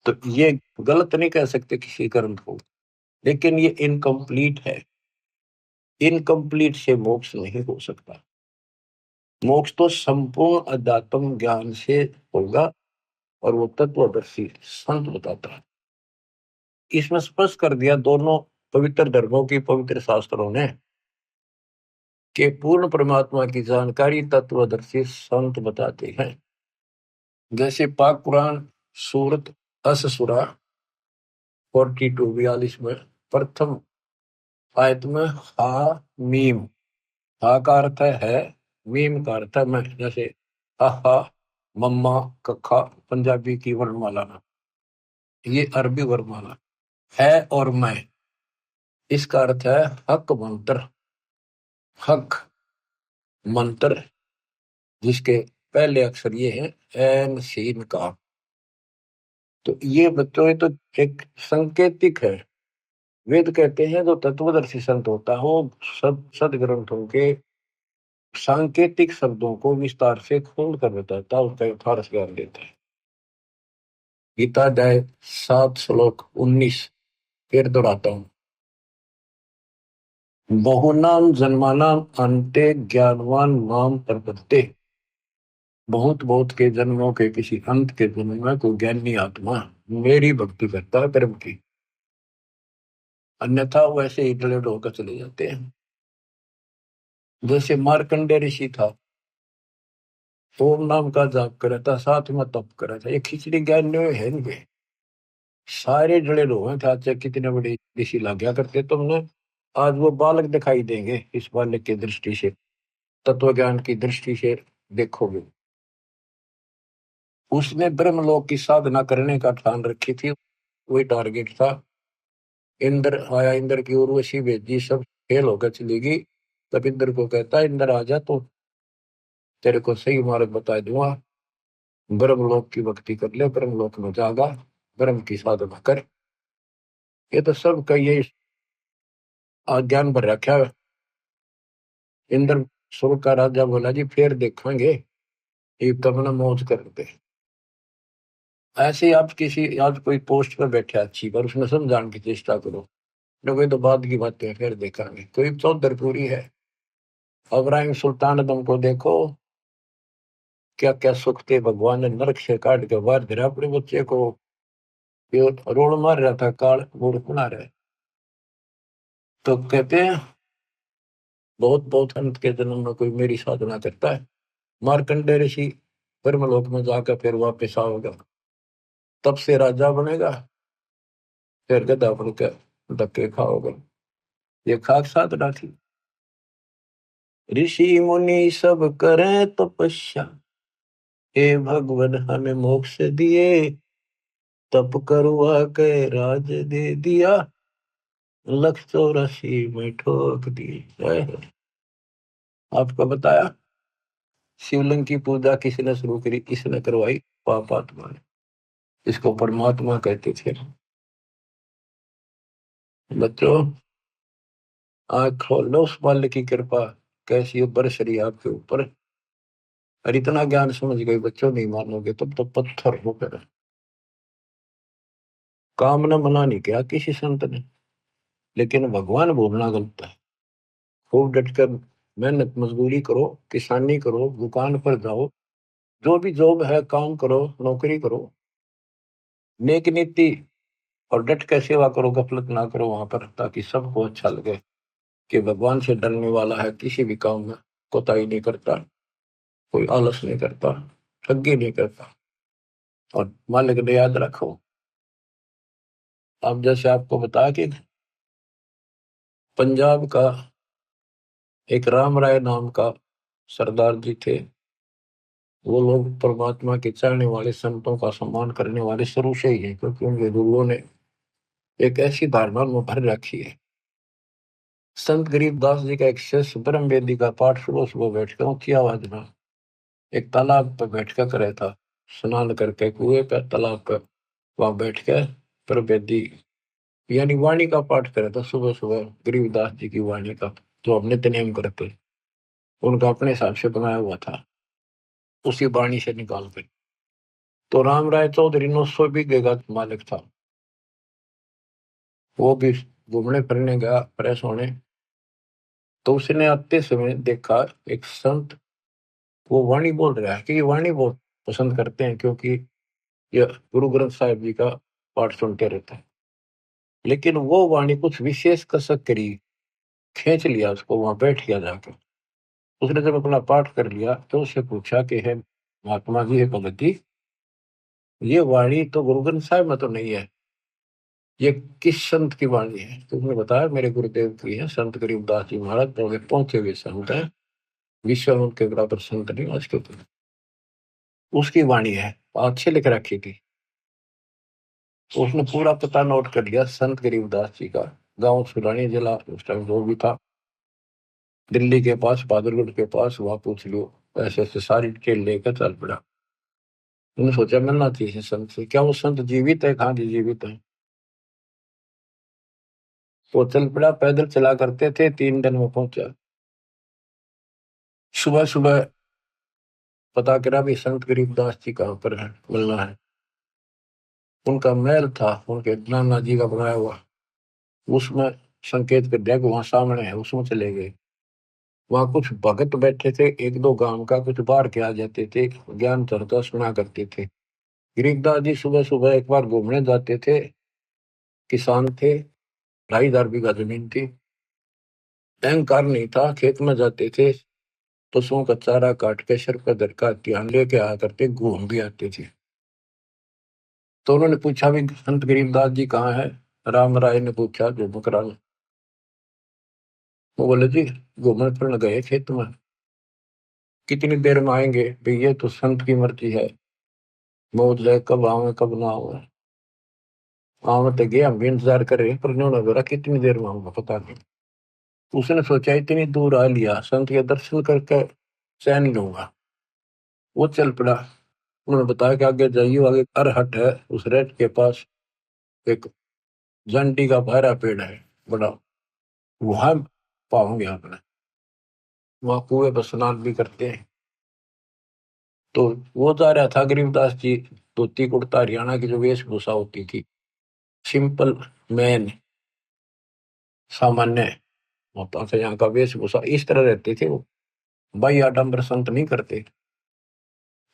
तो ये गलत नहीं कह सकते किसी ग्रंथ को, लेकिन ये इनकम्प्लीट है। इनकम्प्लीट से मोक्ष नहीं हो सकता। मोक्ष तो संपूर्ण अध्यात्म ज्ञान से होगा, और वो तत्वदर्शी संत बताता है। इसमें स्पष्ट कर दिया दोनों पवित्र धर्मों की पवित्र शास्त्रों ने कि पूर्ण परमात्मा की जानकारी तत्वदर्शी संत बताते हैं। जैसे पाक कुरान सूरत अस-सूरा 42 में प्रथम आयत में हा मीम, हा का अर्थ है, मीम का अर्थ है मैं। जैसे हा, मम्मा, कखा पंजाबी की वर्णमाला ना, ये अरबी वर्णमाला है। और मैं, इसका अर्थ है हक मंत्र। हक मंत्र जिसके पहले अक्षर ये है एन सीन का। तो ये बच्चों ये तो एक संकेतिक है। वेद कहते हैं जो तत्वदर्शी संत होता है वो सदग्रंथों के सांकेतिक शब्दों को विस्तार से खोल कर बताता है, उसका यथार्थ ज्ञान देता है। गीता अध्याय 7 श्लोक 19 फिर दोहराता हूँ। बहुनाम जन्मानाम अन्ते ज्ञानवान नाम प्रपद्ये। बहुत बहुत के जन्मों के किसी अंत के जन्म में कोई ज्ञानी आत्मा मेरी भक्ति करता है कर्म की, अन्यथा वैसे ही डले होकर चले जाते हैं। जैसे मार्कंडे ऋषि था, ओम नाम का जाप करा था, साथ में तप करा था। ये खिचड़ी ज्ञान है नहीं, सारे जड़े लोग हैं। चाचा कितने बड़े ऋषि लग गया करते तुमने, आज वो बालक दिखाई देंगे। इस बालक की दृष्टि से, तत्व ज्ञान की दृष्टि से देखोगे, उसने ब्रह्मलोक की साधना करने का ठान रखी थी। वही टारगेट था। इंद्र आया, इंद्र की उर्वशी भेजी, सब फेल होकर चली गई। तब इंद्र को कहता है इंद्र आजा, तो तेरे को सही मार्ग बता दूंगा। ब्रह्मलोक की भक्ति कर ले, ब्रह्मलोक में जागा, ब्रह्म की साधना कर। ये तो सब का ये ज्ञान भर रखा है। इंद्र स्वर्ग का राजा बोला जी फिर देखेंगे, ये तब ना मौज करते। ऐसे ही आप किसी आज कोई पोस्ट पर बैठे अच्छी, पर उसमें समझाने की चेष्टा करो, न कोई तो बाद की बातें फिर देखेंगे। कोई चौधर पूरी है, इब्राहिम सुल्तान आदम को देखो, क्या क्या सुख थे, भगवान ने नरक से काट के बाहर गिरा अपने बच्चे को। ये रोड मार रहा था, काल मूर्ख बना रहे। तो कहते हैं बहुत बहुत अंत के जन्म में कोई मेरी साधना करता है, मार्कंडेय ऋषि ब्रह्मलोक में जाकर फिर वापस आओगा, तब से राजा बनेगा, फिर गधा बनकर धक्के खाओगे। ये खाक साधना थी। ऋषि मुनि सब करें तपस्या, हे भगवान हमें मोक्ष दिए, तप करवा के राज दे दिया, 184 में ठोक दिए। आपको बताया शिवलिंग की पूजा किसने शुरू करी, किसने करवाई? पापात्मा ने। इसको परमात्मा कहते थे। बच्चों आँख खोल लो, उस बाल्य की कृपा कैसी बरस रही आपके ऊपर। और इतना ज्ञान समझ गए बच्चों, नहीं मानोगे तब तो पत्थर होकर। काम न मना नहीं किया किसी संत ने, लेकिन भगवान बोलना गलत है। खूब डटकर मेहनत मजदूरी करो, किसानी करो, दुकान पर जाओ, जो भी जॉब है काम करो, नौकरी करो, नेक नीति और डट कर सेवा करो, गफलत ना करो वहां पर, ताकि सबको अच्छा लगे कि भगवान से डरने वाला है, किसी भी काम में कोताही नहीं करता, कोई आलस नहीं करता, ठगी नहीं करता। और मालिक ने याद रखो, अब जैसे आपको बताया कि पंजाब का एक राम राय नाम का सरदार जी थे। वो लोग परमात्मा के चाहने वाले, संतों का सम्मान करने वाले शुरू से ही हैं, क्योंकि उनके गुरुओं ने एक ऐसी धारणा उनमें भर रखी है। संत गरीबदास जी का एक शिष्य ब्रह्म वेदी का पाठ सुबह सुबह बैठकर ऊंची आवाज में एक तालाब पर बैठकर करे था, स्नान करके कुएं पे तालाब पर वहां बैठ के ब्रह्म वेदी यानी वाणी का पाठ करे था सुबह सुबह, गरीबदास जी की वाणी का, जो अब नित्य करते, उनका अपने हिसाब से बनाया हुआ था, उसी वाणी से निकाल कर। तो राम राय चौधरी 900 बीघे का मालिक था। वो भी घूमने फिरने गया फ्रेश होने, तो उसने आते समय देखा एक संत वो वाणी बोल रहा है, कि ये वाणी बहुत पसंद करते हैं, क्योंकि ये गुरु ग्रंथ साहिब जी का पाठ सुनते रहते हैं। लेकिन वो वाणी कुछ विशेष कसक करी, खींच लिया उसको, वहां बैठ गया जाकर। उसने जब अपना पाठ कर लिया तो उससे पूछा कि है महात्मा जी, है भगत जी, ये वाणी तो गुरु ग्रंथ साहिब में तो नहीं है, ये किस संत की वाणी है? तो उसने बताया मेरे गुरुदेव की है, संत गरीबदास जी महाराज, बड़े पहुंचे हुए संत है, विश्व में उनके बराबर संत नहीं आज के ऊपर। उसकी वाणी है, अच्छे लिख रखी थी। तो उसने पूरा पता नोट कर लिया संत गरीबदास जी का, गांव सुलानी जिला उस टाइम जो भी था, दिल्ली के पास, बहादुरगढ़ के पास, वहां पूछ लियो। ऐसे ऐसे सारी डिटेल लेकर चल पड़ा। उन्होंने सोचा मिलना चाहिए संत से, क्या वो संत जीवित है? कहाँ जी जीवित है। वो चल पड़ा, पैदल चला करते थे, 3 दिन में पहुंचा। सुबह सुबह पता करा भी संत गरीबदास जी कहाँ पर है, मिलना है। उनका महल था, उनके नाना जी का बनाया हुआ, उसमें संकेत कर दिया कि वहां सामने है, उसमें चले गए। वहां कुछ भगत बैठे थे, 1-2 गांव का, कुछ बाहर के आ जाते थे, ज्ञान चर्चा सुना करते थे। गरीबदास जी सुबह सुबह एक बार घूमने जाते थे, किसान थे, 2,500 बीघा जमीन थी, अहंकार नहीं था, खेत में जाते थे, पशुओं का चारा काट के सर पर धरका ध्यान लेके आया करते, घूम भी आते थे। तो उन्होंने पूछा भी संत गरीबदास जी कहाँ है? राम राय ने पूछा, जो बकरा ने। वो बोले जी घूमने फिरने गए खेत में, कितनी देर में आएंगे? भाई ये तो संत की मर्जी है, मौत जाए कब आवे कब ना आवे। हाँ तो गया, हम भी इंतजार कर रहे हैं, पर उन्होंने बोला कितनी देर में आऊंगा पता नहीं। उसने सोचा इतनी दूर आ लिया, संत के दर्शन करके चैन लूंगा। वो चल पड़ा। उन्होंने बताया कि आगे जाइए, आगे अरहट है, उस रेत के पास एक जंटी का बहरा पेड़ है बड़ा, वहां पाओगे आपने, वहां कुएं पर स्नान भी करते हैं। तो वो जा रहा था गरीबदास जी, धोती कुर्ता हरियाणा की जो वेशभूषा होती थी, सिंपल मैन, सामान्य होता था यहाँ का वेशभूषा, इस तरह रहते थे वो, भाई आडम्बर संत नहीं करते।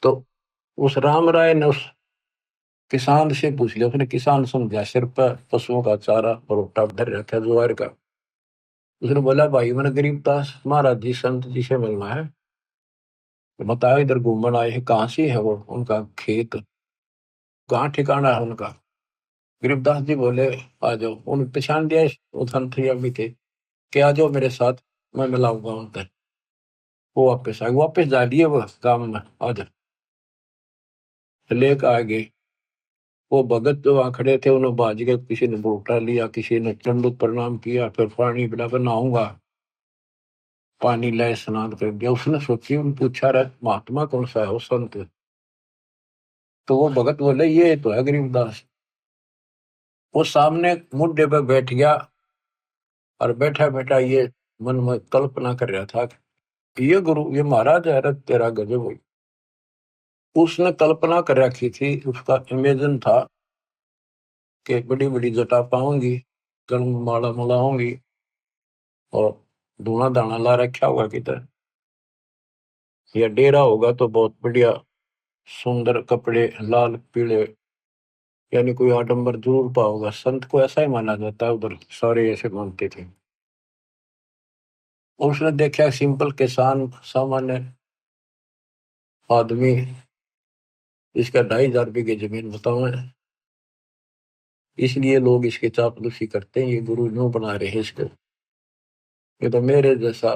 तो उस राम राय ने उस किसान से पूछ लिया, उसने किसान समझा, सिर पर पशुओं का चारा और भुट्टा धर रखा ज्वार का। उसने बोला भाई मैंने गरीबदास महाराज जी संत जी से मिलना है, तो बताओ इधर घूमन आए हैं, कहाँ से है वो, उनका खेत कहाँ ठिकाना है उनका। गरीबदास जी बोले आ जाओ, उन्हें पहचान दिया वो संत भी थे कि आ जाओ मेरे साथ, मैं मिलाऊंगा उनसे। वो वापस आ गए, वापस जा दिए वो गांव में, आ जा लेकर आ गए। वो भगत जो वहां खड़े थे उन्होंने बाज गए, किसी ने बूटा लिया, किसी ने दंडवत प्रणाम किया, फिर पानी पिला कर नहाऊंगा, पानी लाए स्नान कर दिया। उसने सोची, उन पूछा रहा महात्मा कौन सा है वो संत, तो वो भगत बोले ये तो है गरीबदास। वो सामने मुड्डे पे बैठ गया और बैठा बैठा ये मन में कल्पना कर रहा था कि ये गुरु ये महाराज है, तेरा गजब हुई। उसने कल्पना कर रखी थी, उसका इमेजिन था कि बड़ी बड़ी जटा पाऊंगी, गल में माला मला होंगी और धूना दाना ला रखा होगा किधर, या डेरा होगा तो बहुत बढ़िया सुंदर कपड़े लाल पीले, यानी कोई आडंबर जरूर पाओगा। संत को ऐसा ही माना जाता है, उधर सारे ऐसे मानते थे। और उसने देखा सिंपल किसान सामान्य आदमी, इसका 2,500 बीघे जमीन बताओ है, इसलिए लोग इसके चापलूसी करते हैं, ये गुरु यूं बना रहे हैं इसको, ये तो मेरे जैसा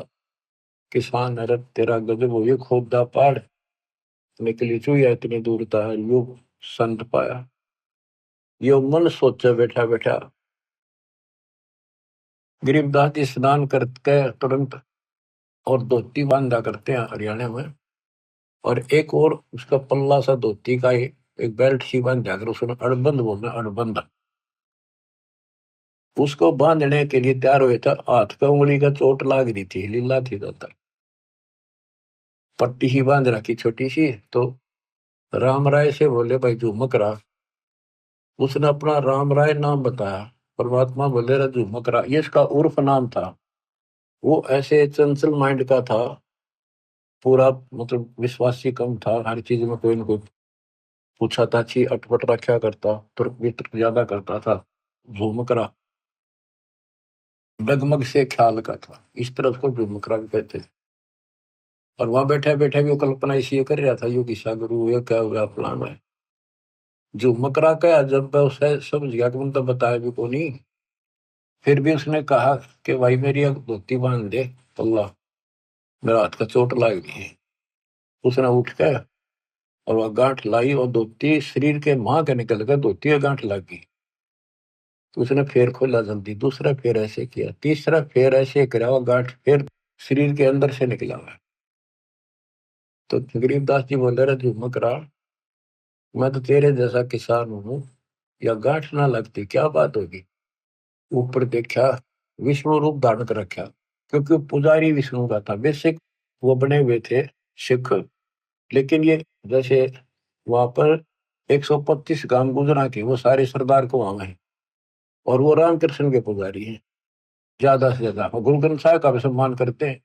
किसान है, तेरा गजब हो, ये खोदा पहाड़ निकली चुया इतनी दूर था, यो संत पाया। यो मन सोचे बैठा बैठा। गरीबदास जी स्नान करके तुरंत और धोती बांधा करते हैं हरियाणा में, और एक और उसका पल्ला सा धोती का एक बेल्ट सी बांध जाकर उसने अड़बंद बोलना, अड़बंद उसको बांधने के लिए तैयार हुए था। हाथ पे उंगली का चोट लाग रही थी, लीला थी दाता, पट्टी ही बांध रखी छोटी सी। तो राम राय से बोले भाई झुमक रहा, उसने अपना राम राय नाम बताया। परमात्मा बोले रहा झुमक रहा, ये इसका उर्फ नाम था। वो ऐसे चंचल माइंड का था, पूरा मतलब विश्वासी कम था, हर चीज में कोई ना कोई पूछा ताछी अटपट रखा करता, तुर्क वितर्क ज्यादा करता था। झुमकरा डगमग से ख्याल का था, इस तरह उसको झुमकरा भी कहते थे। और वहां बैठे बैठे भी वो कल्पना इसी कर रहा था, यो किसा गुरु ये क्या हुआ फलाना है। झुमकरा का जब मैं उसे समझ गया कि उनका बताया भी को नहीं, फिर भी उसने कहा कि भाई मेरी एक धोती बांध दे, अल्लाह मेरा हाथ का चोट लग गई है। उसने उठ के और वह गांठ लाई, और धोती शरीर के मां के निकल कर धोती का गांठ लग गई। तो उसने फेर खोला जल्दी, दूसरा फेर ऐसे किया, तीसरा फेर ऐसे करा, वो गांठ फिर शरीर के अंदर से निकला हुआ। तो गरीबदास जी बोले रहे झुमक रहा, मैं तो तेरे जैसा किसान हूं, या गांठ ना लगती क्या बात होगी। ऊपर देखा, विष्णु रूप धारण कर रखा, क्योंकि पुजारी विष्णु का था बेसिक, वो बने हुए थे सिख। लेकिन ये जैसे वहां पर 125 गांव गुजरा के वो सारे सरदार को वहां है, और वो रामकृष्ण के पुजारी हैं ज्यादा से ज्यादा, और गुरु ग्रंथ साहिब का भी सम्मान करते हैं,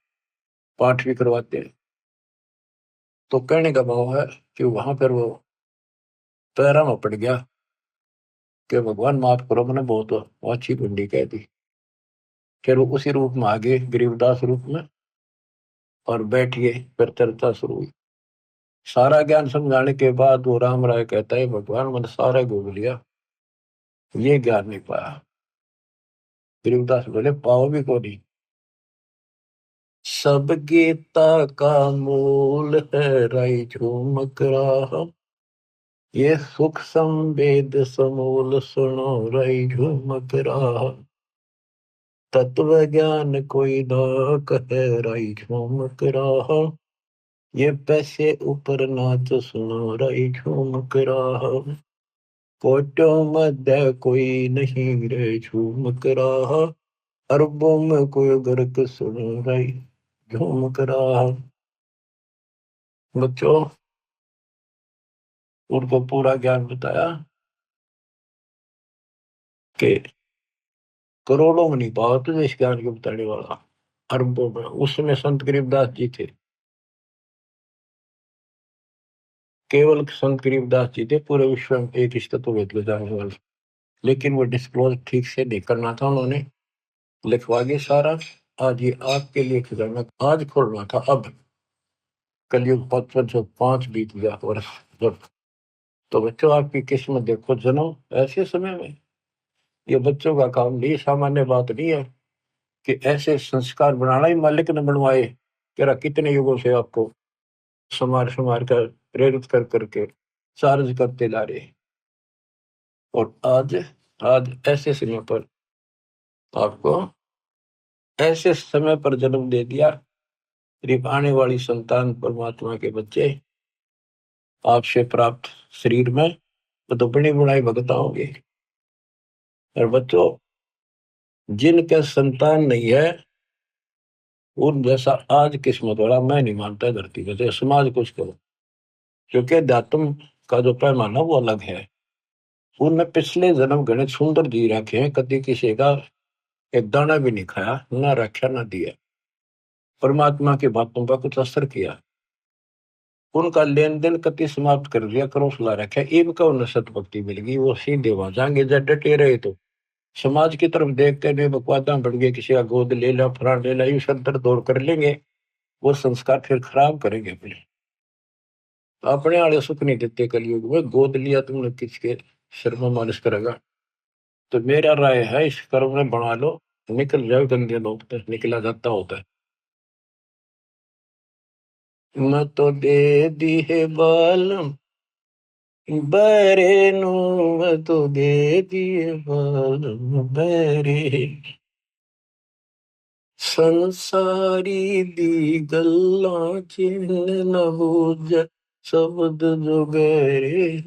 पाठ भी करवाते हैं। तो कहने का भाव है कि वहां पर वो पैरा में पड़ गया कि भगवान माफ करो, मैंने बहुत अच्छी कुंडी कह दी। फिर वो उसी रूप में आ गए, गरीबदास रूप में, और बैठ गए, फिर चर्चा शुरू हुई। सारा ज्ञान समझाने के बाद वो राम राय कहता है भगवान मैंने सारा घूम लिया, ये ज्ञान नहीं पाया। गरीबदास बोले पाओ भी को नहीं। सब गीता का मूल है राई झूमक रहा, ये सुख संवेद समूल सुनो राई झूमक रहा, तत्व ज्ञान कोई ना कहे राई झूमक रहा, ये पैसे ऊपर नाच सुनो राई झूमक रहा, कोटों मध्य कोई नहीं रे झूमक रहा, अरबों में कोई गर्क सुनो राई झूमक रहा। बच्चों उनको पूरा ज्ञान बताया कि करोड़ों में नहीं पाओ तुझे इस ज्ञान को बताने वाला, अरबों में। उस समय संत गरीबदास जी थे, केवल संत गरीबदास जी थे पूरे विश्व में एक रिश्ता तो वेद जाने वाले। लेकिन वो डिस्क्लोज ठीक से नहीं करना था, उन्होंने लिखवा दिया सारा, आज ये आपके लिए खजाना आज खोलना था। अब कलयुग 5 बीत गया वर्ष जब। तो बच्चों आपकी किस्मत देखो, जन्म ऐसे समय में, ये बच्चों का काम नहीं, सामान्य बात नहीं है कि ऐसे संस्कार बनाना ही मालिक ने बनवाए। तेरा कितने युगों से आपको संवार संवार कर प्रेरित कर करके चार्ज करते ला रहे, और आज आज ऐसे समय पर आपको ऐसे समय पर जन्म दे दिया। करीब आने वाली संतान परमात्मा के बच्चे आपसे प्राप्त शरीर में तो बड़ी बुढ़ाई भगता होंगे। और बच्चों जिनके संतान नहीं है उन जैसा आज किस्मत वाला मैं नहीं मानता धरती पे, तो समाज कुछ करो, क्योंकि अध्यात्म का जो पैमाना वो अलग है। उनने पिछले जन्म घने सुंदर जी रखे हैं, कभी किसी का एक दाना भी नहीं खाया, ना रखा ना दिया, परमात्मा की बातों पर कुछ असर किया, उनका लेन देन कति समाप्त कर दिया, करो सुला रखा। इनका उन्हें सतभक्ति मिल गई, वो सीधे वहां जाएंगे। जब डटे रहे तो समाज की तरफ देखते नहीं, बकवादा बढ़ गए, किसी का गोद ले ला, फरान ले ला, यू सदर दौड़ कर लेंगे, वो संस्कार फिर खराब करेंगे अपने। अपने वाले सुख नहीं देते कलयुग में, गोद लिया तुमने किसके शर्मा मालिश करेगा। तो मेरा राय है इस कर्म में बना लो, निकल जाओ गंदे लोग तो, निकला जाता होता है। मैं तो दे दी है बालम बरे नु, मैं तो दे दी है बालम बरे, संसारी दी गल्ला चिन्ह न बूझ शब्द जो गहरे,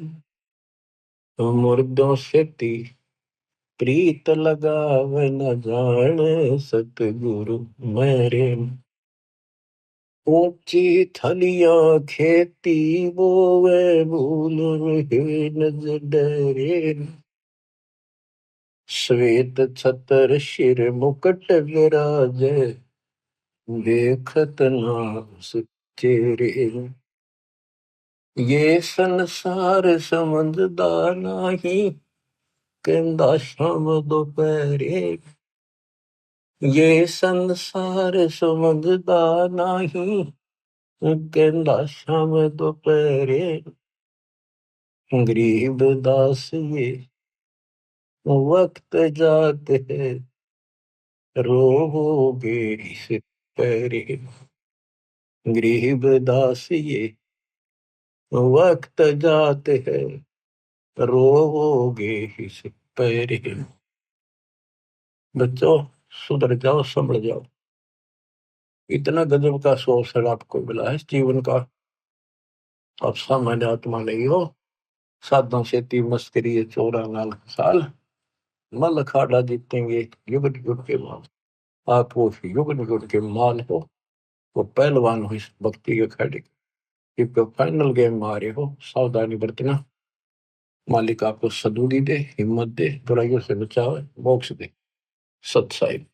मुर्दों से ती प्रीत लगावे न जाने सतगुरु मेरे। ऊंची थलियां खेती बोवे भूल नजर डरे, श्वेत छतर शिर मुकुट विराजे देखत नास चेहरे। ये संसार समझदा नहीं कहंदा शाम दोपहरे, ये संसार समझदा नहीं कहंदा शाम दोपहरे, गरीब दास ये वक्त जाते है रोगे इस पैरे, गरीब दास ये वक्त जाते है रोगे इस पैरे। बच्चों सुधर जाओ, संभल जाओ। इतना गजब का अवसर आपको मिला है जीवन का, आप सामान्य आत्मा नहीं हो। साधना सेती मस्करी चौरा नाल साल मल अखाड़ा जीतेंगे युग युग के बाद। आप वो युग युग के माल हो, वो पहलवान हो इस भक्ति के खड़े के फाइनल गेम में आ रहे हो। सावधानी बरतना, मालिक आपको सदबुद्धि दे, हिम्मत दे, बुराइयों से बचावे, मोक्ष दे। सत साहिब।